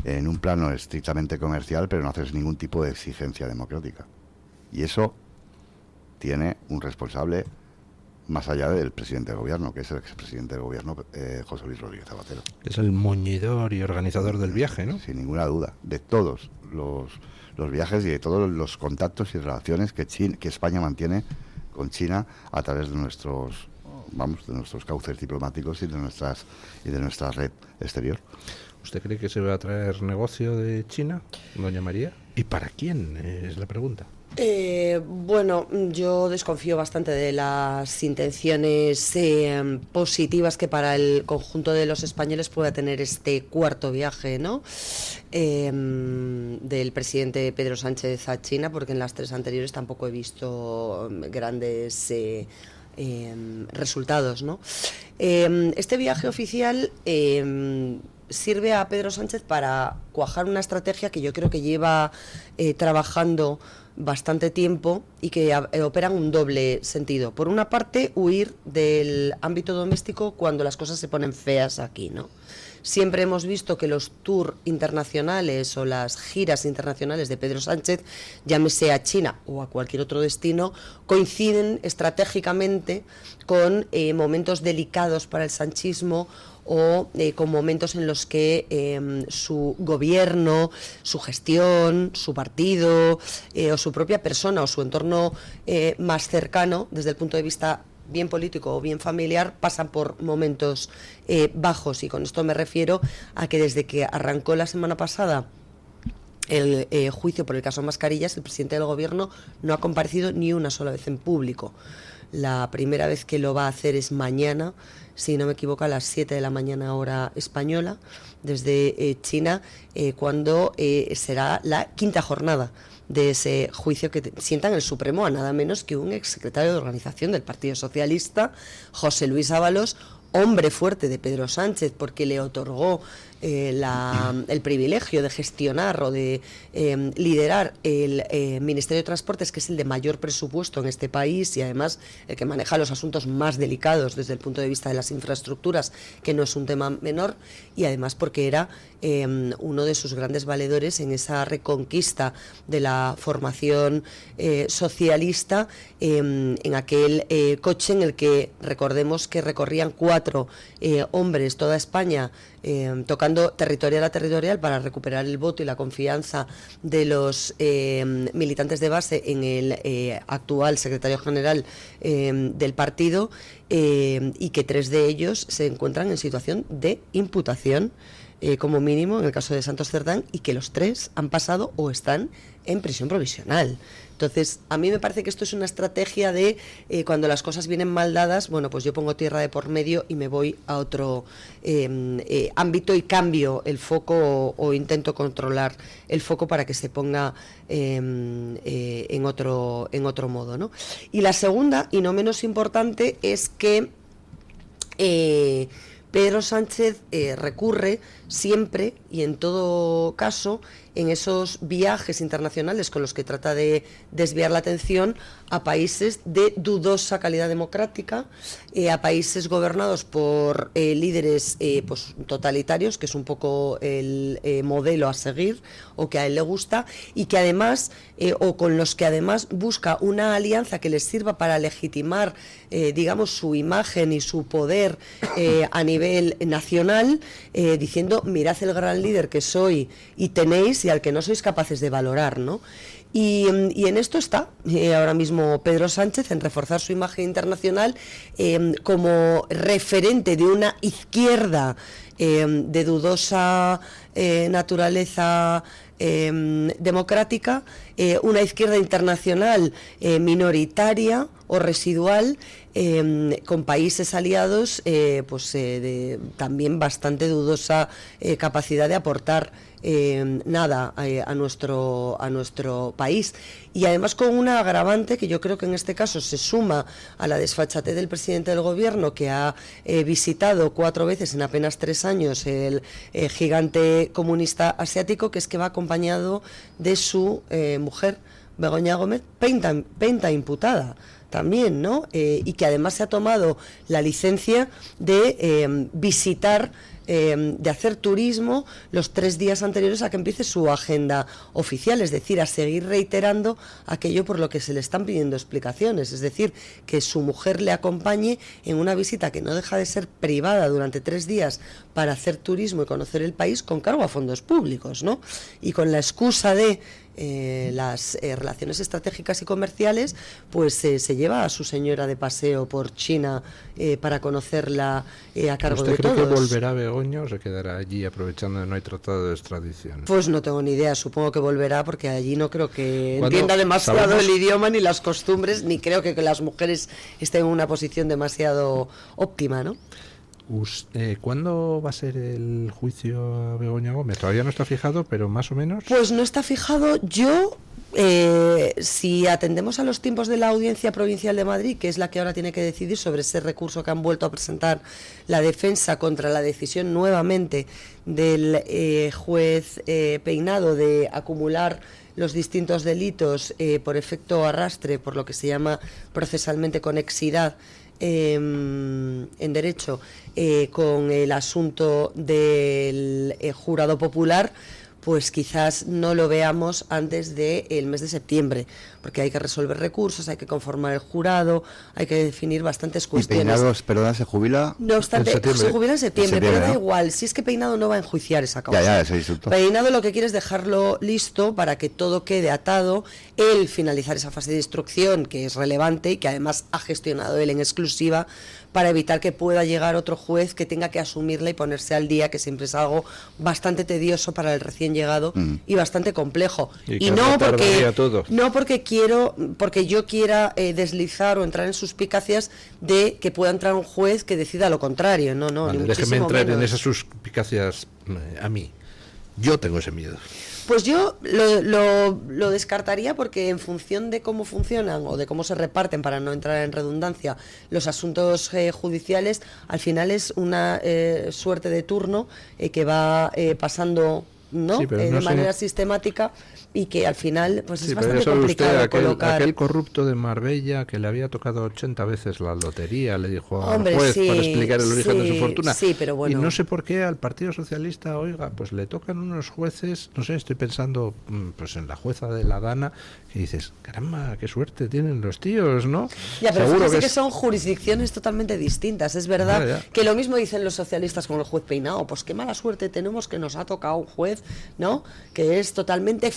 en un plano estrictamente comercial, pero no haces ningún tipo de exigencia democrática. Y eso tiene un responsable más allá del presidente del gobierno, que es el expresidente del gobierno, José Luis Rodríguez Zapatero.
Es el moñidor y organizador del viaje, ¿no?
Sin ninguna duda, de todos los viajes y de todos los contactos y relaciones que España mantiene con China a través de nuestros cauces diplomáticos y de nuestra red exterior.
¿Usted cree que se va a traer negocio de China, doña María? ¿Y para quién? Es la pregunta.
Bueno, yo desconfío bastante de las intenciones positivas que para el conjunto de los españoles pueda tener este cuarto viaje, ¿no? Del presidente Pedro Sánchez a China, porque en las 3 anteriores tampoco he visto grandes resultados, ¿no? Este viaje oficial sirve a Pedro Sánchez para cuajar una estrategia que yo creo que lleva trabajando bastante tiempo y que operan un doble sentido. Por una parte, huir del ámbito doméstico cuando las cosas se ponen feas aquí, ¿no? Siempre hemos visto que los tours internacionales o las giras internacionales de Pedro Sánchez, llámese a China o a cualquier otro destino, coinciden estratégicamente con momentos delicados para el sanchismo o con momentos en los que su gobierno, su gestión, su partido o su propia persona o su entorno más cercano, desde el punto de vista bien político o bien familiar, pasan por momentos bajos. Y con esto me refiero a que desde que arrancó la semana pasada el juicio por el caso Mascarillas, el presidente del gobierno no ha comparecido ni una sola vez en público. La primera vez que lo va a hacer es mañana, si no me equivoco, a las 7 de la mañana hora española, desde China, cuando será la 5ª jornada de ese juicio que sienta en el Supremo a nada menos que un exsecretario de organización del Partido Socialista, José Luis Ábalos, hombre fuerte de Pedro Sánchez, porque le otorgó el privilegio de gestionar o de liderar el Ministerio de Transportes, que es el de mayor presupuesto en este país y además el que maneja los asuntos más delicados desde el punto de vista de las infraestructuras, que no es un tema menor, y además porque era uno de sus grandes valedores en esa reconquista de la formación socialista, en aquel coche en el que recordemos que recorrían 4 hombres toda España, tocando territorial a territorial para recuperar el voto y la confianza de los militantes de base en el actual secretario general del partido, y que 3 de ellos se encuentran en situación de imputación, como mínimo en el caso de Santos Cerdán, y que los 3 han pasado o están en prisión provisional. Entonces, a mí me parece que esto es una estrategia de cuando las cosas vienen mal dadas, bueno, pues yo pongo tierra de por medio y me voy a otro ámbito y cambio el foco o intento controlar el foco para que se ponga en otro modo, ¿no? Y la segunda, y no menos importante, es que Pedro Sánchez recurre siempre y en todo caso en esos viajes internacionales con los que trata de desviar la atención a países de dudosa calidad democrática, a países gobernados por líderes pues totalitarios, que es un poco el modelo a seguir o que a él le gusta, y que además o con los que además busca una alianza que les sirva para legitimar digamos su imagen y su poder a nivel nacional, diciendo mirad el gran líder que soy y tenéis y al que no sois capaces de valorar, ¿no? Y en esto está ahora mismo Pedro Sánchez, en reforzar su imagen internacional como referente de una izquierda de dudosa naturaleza democrática, una izquierda internacional minoritaria o residual, con países aliados también bastante dudosa capacidad de aportar nada a nuestro país, y además con una agravante que yo creo que en este caso se suma a la desfachatez del presidente del gobierno, que ha visitado 4 veces en apenas 3 años el gigante comunista asiático, que es que va acompañado de su mujer, Begoña Gómez, penta imputada también, ¿no? Y que además se ha tomado la licencia de visitar, de hacer turismo los 3 días anteriores a que empiece su agenda oficial, es decir, a seguir reiterando aquello por lo que se le están pidiendo explicaciones, es decir, que su mujer le acompañe en una visita que no deja de ser privada durante 3 días para hacer turismo y conocer el país con cargo a fondos públicos, ¿no? Y con la excusa de las relaciones estratégicas y comerciales, pues se lleva a su señora de paseo por China para conocerla a cargo de todos.
¿Usted cree que volverá a Begoña o se quedará allí aprovechando que no hay tratado de extradición?
Pues no tengo ni idea, supongo que volverá porque allí no creo que entienda demasiado el idioma ni las costumbres, ni creo que las mujeres estén en una posición demasiado óptima, ¿no?
¿Cuándo va a ser el juicio a Begoña Gómez? Todavía no está fijado, pero más o menos.
Pues no está fijado. Yo, si atendemos a los tiempos de la Audiencia Provincial de Madrid, que es la que ahora tiene que decidir sobre ese recurso que han vuelto a presentar la defensa contra la decisión nuevamente del juez Peinado de acumular los distintos delitos por efecto arrastre, por lo que se llama procesalmente conexidad en derecho, con el asunto del jurado popular, pues quizás no lo veamos antes del mes de septiembre, porque hay que resolver recursos, hay que conformar el jurado, hay que definir bastantes cuestiones.
¿Y Peinado, perdona, se jubila?
No obstante, se jubila en septiembre, pero da igual, si es que Peinado no va a enjuiciar esa causa.
Ya, ese insulto.
Peinado lo que quiere es dejarlo listo para que todo quede atado, él finalizar esa fase de instrucción, que es relevante y que además ha gestionado él en exclusiva, para evitar que pueda llegar otro juez que tenga que asumirla y ponerse al día, que siempre es algo bastante tedioso para el recién llegado y bastante complejo. Y no porque yo quiera deslizar o entrar en suspicacias de que pueda entrar un juez que decida lo contrario. No,
vale,
ni
déjeme entrar
menos
en esas suspicacias a mí. Yo tengo ese miedo.
Pues yo lo descartaría porque en función de cómo funcionan o de cómo se reparten, para no entrar en redundancia, los asuntos judiciales, al final es una suerte de turno que va pasando, ¿no?
Sí,
de manera sistemática, y que al final pues es bastante complicado colocar.
Aquel corrupto de Marbella que le había tocado 80 veces la lotería, le dijo al juez para explicar el origen de su fortuna.
Sí, pero bueno.
Y no sé por qué al Partido Socialista, oiga, pues le tocan unos jueces, no sé, estoy pensando pues en la jueza de La Dana, que dices, caramba, qué suerte tienen los tíos, ¿no?
Ya, pero fíjate que son jurisdicciones totalmente distintas. Es verdad
ya.
que lo mismo dicen los socialistas con el juez Peinado, pues qué mala suerte tenemos que nos ha tocado un juez, ¿no? Que es totalmente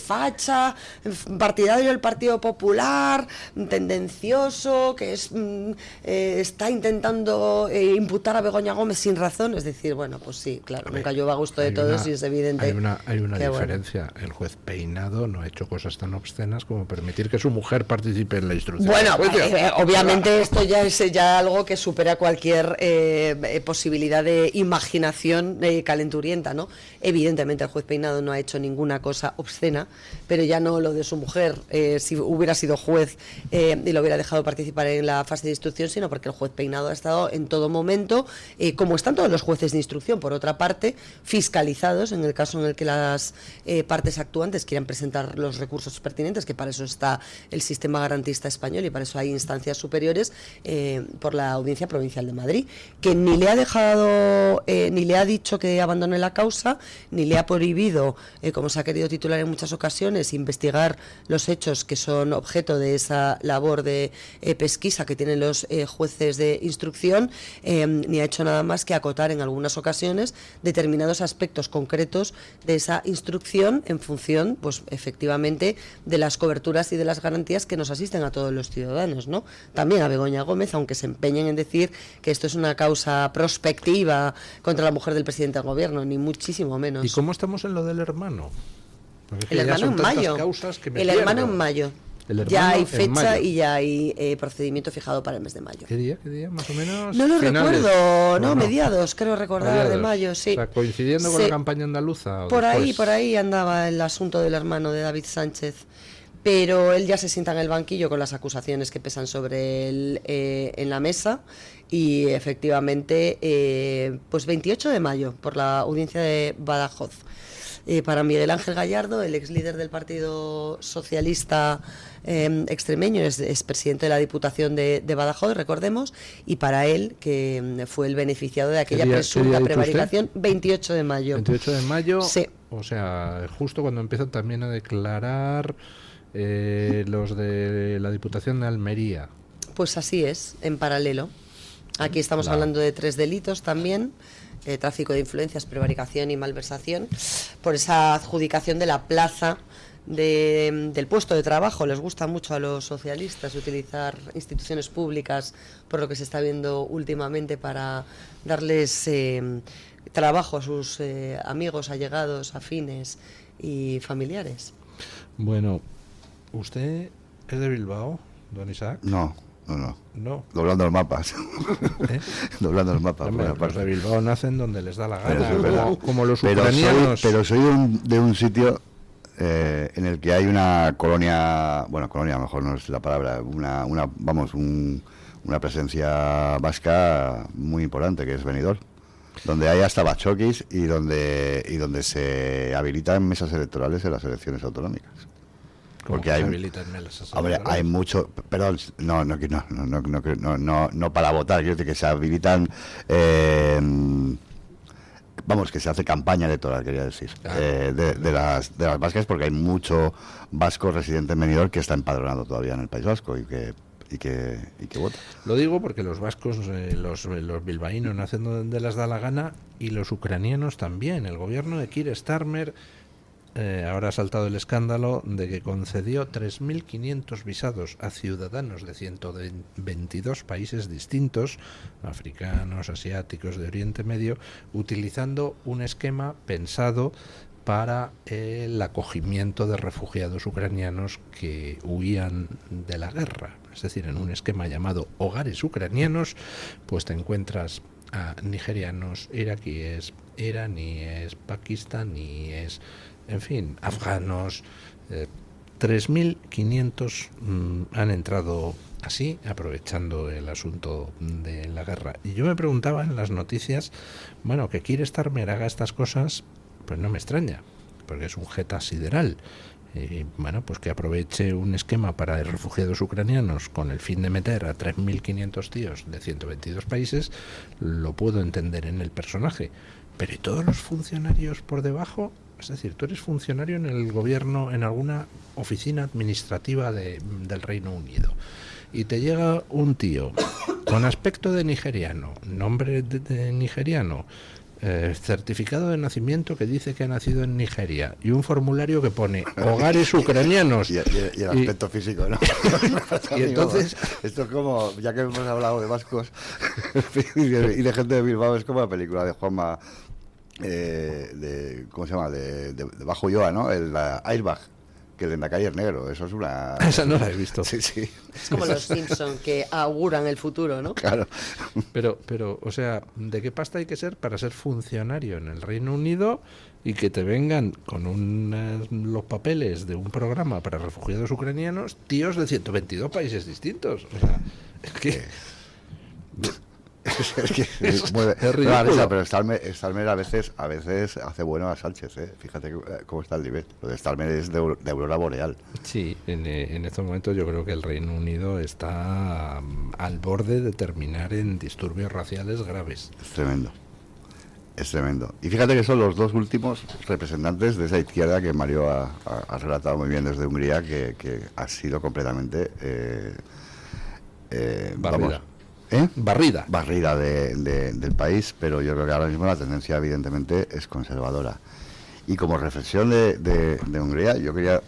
partidario del Partido Popular, tendencioso, que está intentando imputar a Begoña Gómez sin razón. Es decir, bueno, pues sí, claro, nunca lleva a gusto de todos y es evidente.
Hay una diferencia. El juez Peinado no ha hecho cosas tan obscenas como permitir que su mujer participe en la instrucción.
Bueno, obviamente esto ya es algo que supera cualquier posibilidad de imaginación calenturienta, ¿no? Evidentemente el juez Peinado no ha hecho ninguna cosa obscena, pero ya no lo de su mujer, si hubiera sido juez y lo hubiera dejado participar en la fase de instrucción, sino porque el juez Peinado ha estado en todo momento, como están todos los jueces de instrucción, por otra parte, fiscalizados en el caso en el que las partes actuantes quieran presentar los recursos pertinentes, que para eso está el sistema garantista español y para eso hay instancias superiores, por la Audiencia Provincial de Madrid, que ni le ha dejado, ni le ha dicho que abandone la causa, ni le ha prohibido, como se ha querido titular en muchas ocasiones, investigar los hechos que son objeto de esa labor de pesquisa que tienen los jueces de instrucción, ni ha hecho nada más que acotar en algunas ocasiones determinados aspectos concretos de esa instrucción en función, pues efectivamente, de las coberturas y de las garantías que nos asisten a todos los ciudadanos, ¿no? También a Begoña Gómez, aunque se empeñen en decir que esto es una causa prospectiva contra la mujer del presidente del gobierno, ni muchísimo menos.
¿Y cómo estamos en lo del hermano?
El hermano en mayo. Hermano en mayo. Ya hay fecha y ya hay procedimiento fijado para el mes de mayo.
¿Qué día más o menos?
No lo recuerdo, mediados, creo recordar, de mayo, sí.
O sea, coincidiendo con la campaña andaluza.
Por ahí andaba el asunto del hermano de David Sánchez. Pero él ya se sienta en el banquillo con las acusaciones que pesan sobre él en la mesa y efectivamente, pues 28 de mayo por la audiencia de Badajoz. para Miguel Ángel Gallardo, el ex líder del Partido Socialista extremeño, es presidente de la Diputación de Badajoz, recordemos, y para él, que fue el beneficiado de aquella presunta prevaricación, 28 de mayo.
28 de mayo,
sí.
O sea, justo cuando empiezan también a declarar los de la Diputación de Almería.
Pues así es, en paralelo. Aquí estamos hablando de 3 delitos también. Tráfico de influencias, prevaricación y malversación, por esa adjudicación de la plaza del puesto de trabajo. Les gusta mucho a los socialistas utilizar instituciones públicas, por lo que se está viendo últimamente, para darles trabajo a sus amigos, allegados, afines y familiares.
Bueno, ¿usted es de Bilbao, don Isaac?
No. Doblando los mapas. Doblando los mapas.
Hombre, los de Bilbao nacen donde les da la gana, como los ucranianos.
Pero soy de un sitio en el que hay una colonia, bueno, colonia a lo mejor no es la palabra, una presencia vasca muy importante, que es Benidorm, donde hay hasta bachoquis y donde se habilitan mesas electorales en las elecciones autonómicas. Porque hay mucho, perdón, no para votar, quiero decir que se habilitan, que se hace campaña electoral, quería decir, de las vascas, porque hay mucho vasco residente en Benidorm que está empadronado todavía en el País Vasco y que vota. Lo
digo porque los vascos, los bilbaínos nacen donde les da la gana, y los ucranianos también. El gobierno de Keir Starmer ahora ha saltado el escándalo de que concedió 3.500 visados a ciudadanos de 122 países distintos, africanos, asiáticos, de Oriente Medio, utilizando un esquema pensado para el acogimiento de refugiados ucranianos que huían de la guerra. Es decir, en un esquema llamado Hogares Ucranianos, pues te encuentras a nigerianos, iraquíes, iraníes, pakistaníes, en fin, afganos. 3.500 han entrado así, aprovechando el asunto de la guerra. Y yo me preguntaba en las noticias, bueno, que Keir Starmer haga estas cosas, pues no me extraña, porque es un jeta sideral. Bueno, pues que aproveche un esquema para refugiados ucranianos con el fin de meter a 3.500 tíos de 122 países, lo puedo entender en el personaje. Pero ¿y todos los funcionarios por debajo? Es decir, tú eres funcionario en el gobierno, en alguna oficina administrativa del Reino Unido, y te llega un tío con aspecto de nigeriano, nombre de nigeriano, certificado de nacimiento que dice que ha nacido en Nigeria, y un formulario que pone hogares ucranianos
y el aspecto físico, ¿no?
Y entonces
esto es como, ya que hemos hablado de vascos y de gente de Bilbao, es como la película de Juanma, ¿cómo se llama? De Bajo Yoa, ¿no? El Airbag, que el Endacay es negro. Eso es una...
Esa no la he visto.
Sí.
Es como los Simpson, que auguran el futuro, ¿no?
Claro.
Pero, o sea, ¿de qué pasta hay que ser para ser funcionario en el Reino Unido y que te vengan con los papeles de un programa para refugiados ucranianos, tíos de 122 países distintos? O sea, es que...
es ridículo. Pero Starmer a veces hace bueno a Sánchez, ¿eh? Fíjate cómo está el nivel. Lo de Starmer es de aurora boreal.
Sí, en estos momentos yo creo que el Reino Unido está al borde de terminar en disturbios raciales graves.
Es tremendo. Y fíjate que son los dos últimos representantes de esa izquierda que Mario ha relatado muy bien desde Hungría, que ha sido completamente barrida del país, pero yo creo que ahora mismo la tendencia evidentemente es conservadora. Y como reflexión de Hungría, yo quería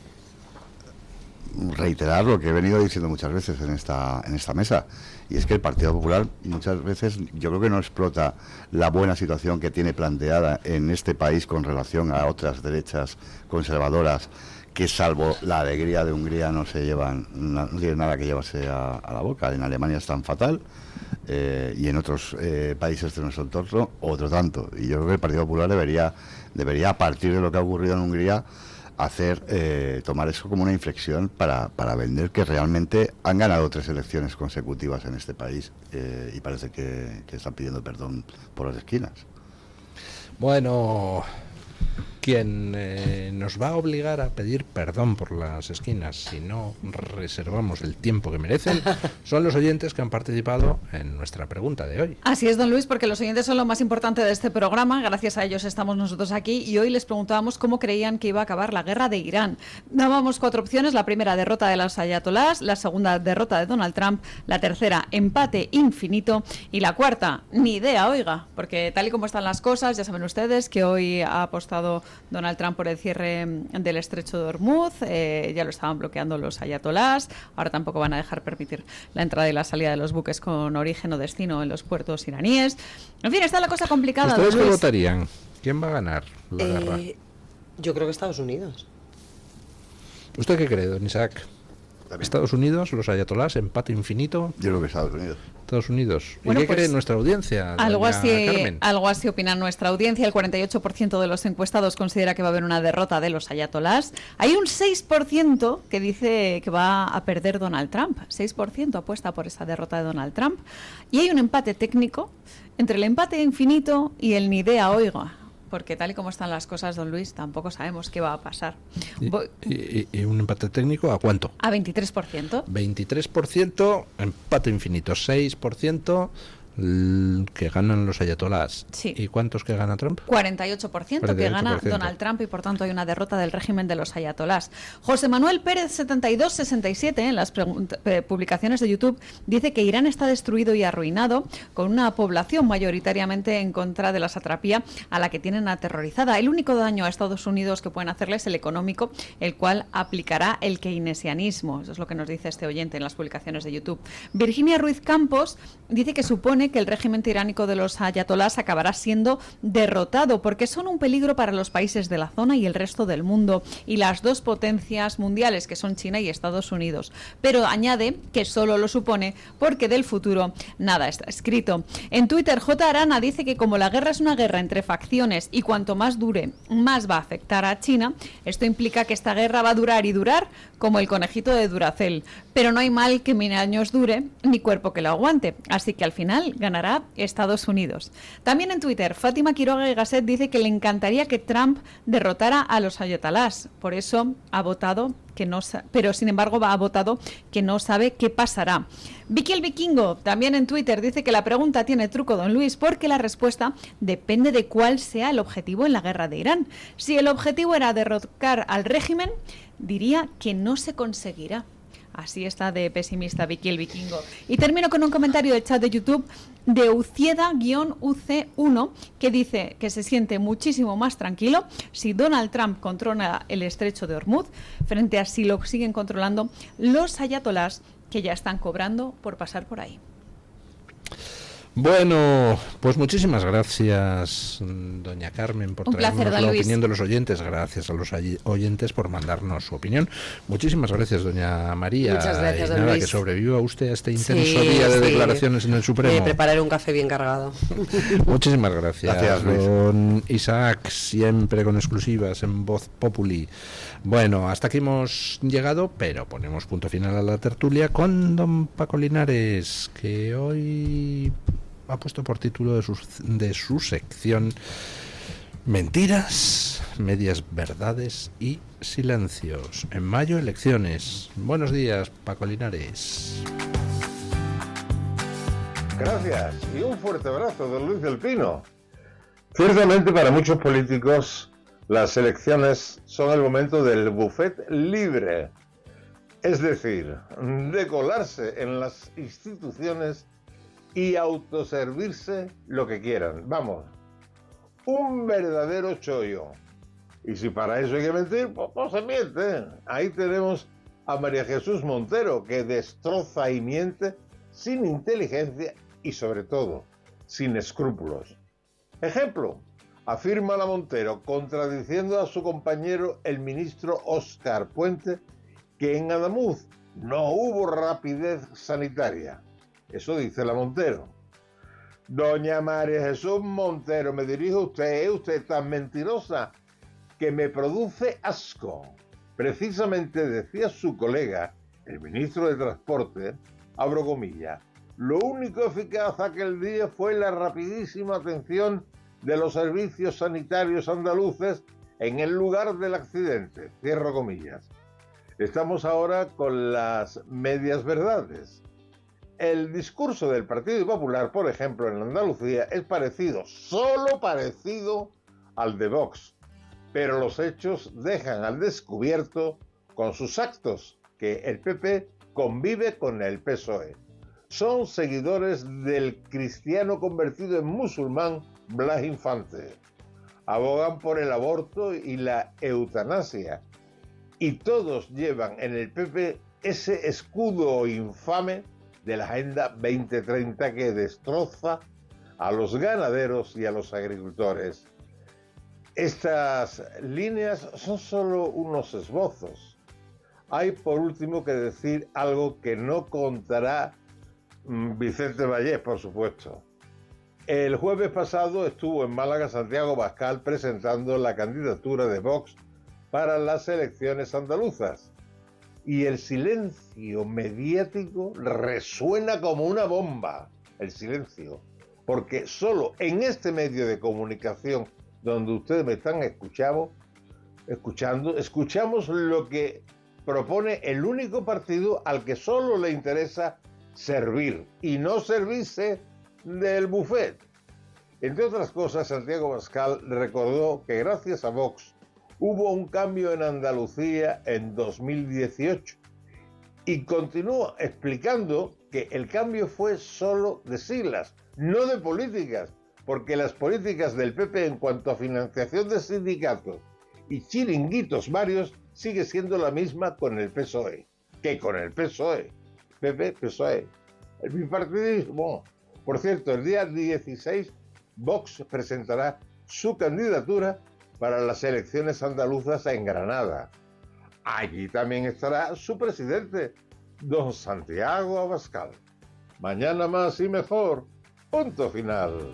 reiterar lo que he venido diciendo muchas veces en esta mesa, y es que el Partido Popular muchas veces yo creo que no explota la buena situación que tiene planteada en este país con relación a otras derechas conservadoras que, salvo la alegría de Hungría, no tienen nada que llevarse a la boca. En Alemania es tan fatal, y en otros países de nuestro entorno otro tanto. Y yo creo que el Partido Popular debería, a partir de lo que ha ocurrido en Hungría, tomar eso como una inflexión para vender que realmente han ganado 3 elecciones consecutivas en este país, y parece que están pidiendo perdón por las esquinas.
Bueno, Quien nos va a obligar a pedir perdón por las esquinas si no reservamos el tiempo que merecen son los oyentes que han participado en nuestra pregunta de hoy.
Así es, don Luis, porque los oyentes son lo más importante de este programa. Gracias a ellos estamos nosotros aquí y hoy les preguntábamos cómo creían que iba a acabar la guerra de Irán. Dábamos 4 opciones: la primera, derrota de los ayatolás; la segunda, derrota de Donald Trump; la tercera, empate infinito; y la cuarta, ni idea, oiga, porque tal y como están las cosas, ya saben ustedes que hoy ha apostado Donald Trump por el cierre del estrecho de Hormuz, ya lo estaban bloqueando los ayatolás, ahora tampoco van a dejar permitir la entrada y la salida de los buques con origen o destino en los puertos iraníes. En fin, está la cosa complicada.
¿Ustedes qué
Luis
votarían? ¿Quién va a ganar la guerra?
Yo creo que Estados Unidos.
¿Usted qué cree, don Isaac? Estados Unidos, los ayatolás, empate infinito.
Yo creo que Estados Unidos.
Estados Unidos. ¿Y
Bueno,
qué
pues,
cree nuestra audiencia?
Algo
Carmen?
así opina nuestra audiencia. El 48% de los encuestados considera que va a haber una derrota de los ayatolás. Hay un 6% que dice que va a perder Donald Trump. 6% apuesta por esa derrota de Donald Trump. Y hay un empate técnico entre el empate infinito y el ni idea, oiga. Porque tal y como están las cosas, don Luis, tampoco sabemos qué va a pasar.
¿Y un empate técnico a cuánto?
A 23%.
23%, empate infinito. 6% que ganan los ayatolás.
Sí.
¿Y cuántos que gana Trump?
48% que gana Donald Trump, y por tanto hay una derrota del régimen de los ayatolás. José Manuel Pérez 7267 en las publicaciones de YouTube dice que Irán está destruido y arruinado, con una población mayoritariamente en contra de la satrapía a la que tienen aterrorizada. El único daño a Estados Unidos que pueden hacerle es el económico, el cual aplicará el keynesianismo. Eso es lo que nos dice este oyente en las publicaciones de YouTube. Virginia Ruiz Campos dice que supone que el régimen tiránico de los ayatolás acabará siendo derrotado porque son un peligro para los países de la zona y el resto del mundo, y las dos potencias mundiales que son China y Estados Unidos. Pero añade que solo lo supone porque del futuro nada está escrito. En Twitter, J. Arana dice que como la guerra es una guerra entre facciones y cuanto más dure, más va a afectar a China, esto implica que esta guerra va a durar y durar como el conejito de Duracell. Pero no hay mal que 1000 años dure ni cuerpo que lo aguante. Así que al final ganará Estados Unidos. También en Twitter, Fátima Quiroga y Gasset dice que le encantaría que Trump derrotara a los ayatolás. Por eso ha votado que no, pero sin embargo ha votado que no sabe qué pasará. Vicky el Vikingo, también en Twitter, dice que la pregunta tiene truco, don Luis, porque la respuesta depende de cuál sea el objetivo en la guerra de Irán. Si el objetivo era derrocar al régimen, diría que no se conseguirá. Así está de pesimista Vicky el Vikingo. Y termino con un comentario de chat de YouTube de Ucieda-UC1 que dice que se siente muchísimo más tranquilo si Donald Trump controla el estrecho de Hormuz frente a si lo siguen controlando los ayatolás que ya están cobrando por pasar por ahí.
Bueno, pues muchísimas gracias, doña Carmen, por traernos la opinión de los oyentes. Gracias a los oyentes por mandarnos su opinión. Muchísimas gracias, doña María.
Muchas gracias,
y
don
nada,
Luis.
que sobreviva usted a este intenso día de declaraciones en el Supremo.
Prepararé un café bien cargado.
Muchísimas gracias.
Gracias, Luis.
Don Isaac, siempre con exclusivas en Voz Populi. Bueno, hasta aquí hemos llegado, pero ponemos punto final a la tertulia con don Paco Linares, que hoy ha puesto por título de su sección Mentiras, medias verdades y silencios. En mayo, elecciones. Buenos días, Paco Linares.
Gracias y un fuerte abrazo, don Luis del Pino. Ciertamente para muchos políticos las elecciones son el momento del buffet libre, es decir, de colarse en las instituciones y autoservirse lo que quieran. Vamos, un verdadero chollo. Y si para eso hay que mentir, pues no se miente. Ahí tenemos a María Jesús Montero, que destroza y miente sin inteligencia y sobre todo sin escrúpulos. Ejemplo, afirma la Montero, contradiciendo a su compañero el ministro Óscar Puente, que en Adamuz no hubo rapidez sanitaria. Eso dice la Montero. Doña María Jesús Montero, me dirijo a usted, ¿es usted tan mentirosa que me produce asco? Precisamente decía su colega, el ministro de Transporte, abro comillas, lo único eficaz aquel día fue la rapidísima atención de los servicios sanitarios andaluces en el lugar del accidente, cierro comillas. Estamos ahora con las medias verdades. El discurso del Partido Popular, por ejemplo, en Andalucía, es parecido, solo parecido al de Vox, pero los hechos dejan al descubierto con sus actos que el PP convive con el PSOE. Son seguidores del cristiano convertido en musulmán Blas Infante. Abogan por el aborto y la eutanasia. Y todos llevan en el PP ese escudo infame de la Agenda 2030 que destroza a los ganaderos y a los agricultores. Estas líneas son solo unos esbozos. Hay por último que decir algo que no contará Vicente Vallés, por supuesto. El jueves pasado estuvo en Málaga Santiago Abascal presentando la candidatura de Vox para las elecciones andaluzas. Y el silencio mediático resuena como una bomba. El silencio. Porque solo en este medio de comunicación donde ustedes me están escuchamos lo que propone el único partido al que solo le interesa servir y no servirse del buffet. Entre otras cosas, Santiago Abascal recordó que gracias a Vox hubo un cambio en Andalucía en 2018 y continúa explicando que el cambio fue solo de siglas, no de políticas, porque las políticas del PP en cuanto a financiación de sindicatos y chiringuitos varios sigue siendo la misma con el PSOE, que con el PSOE. PP, PSOE. El bipartidismo. Por cierto, el día 16 Vox presentará su candidatura para las elecciones andaluzas en Granada. Allí también estará su presidente, don Santiago Abascal. Mañana más y mejor. Punto final.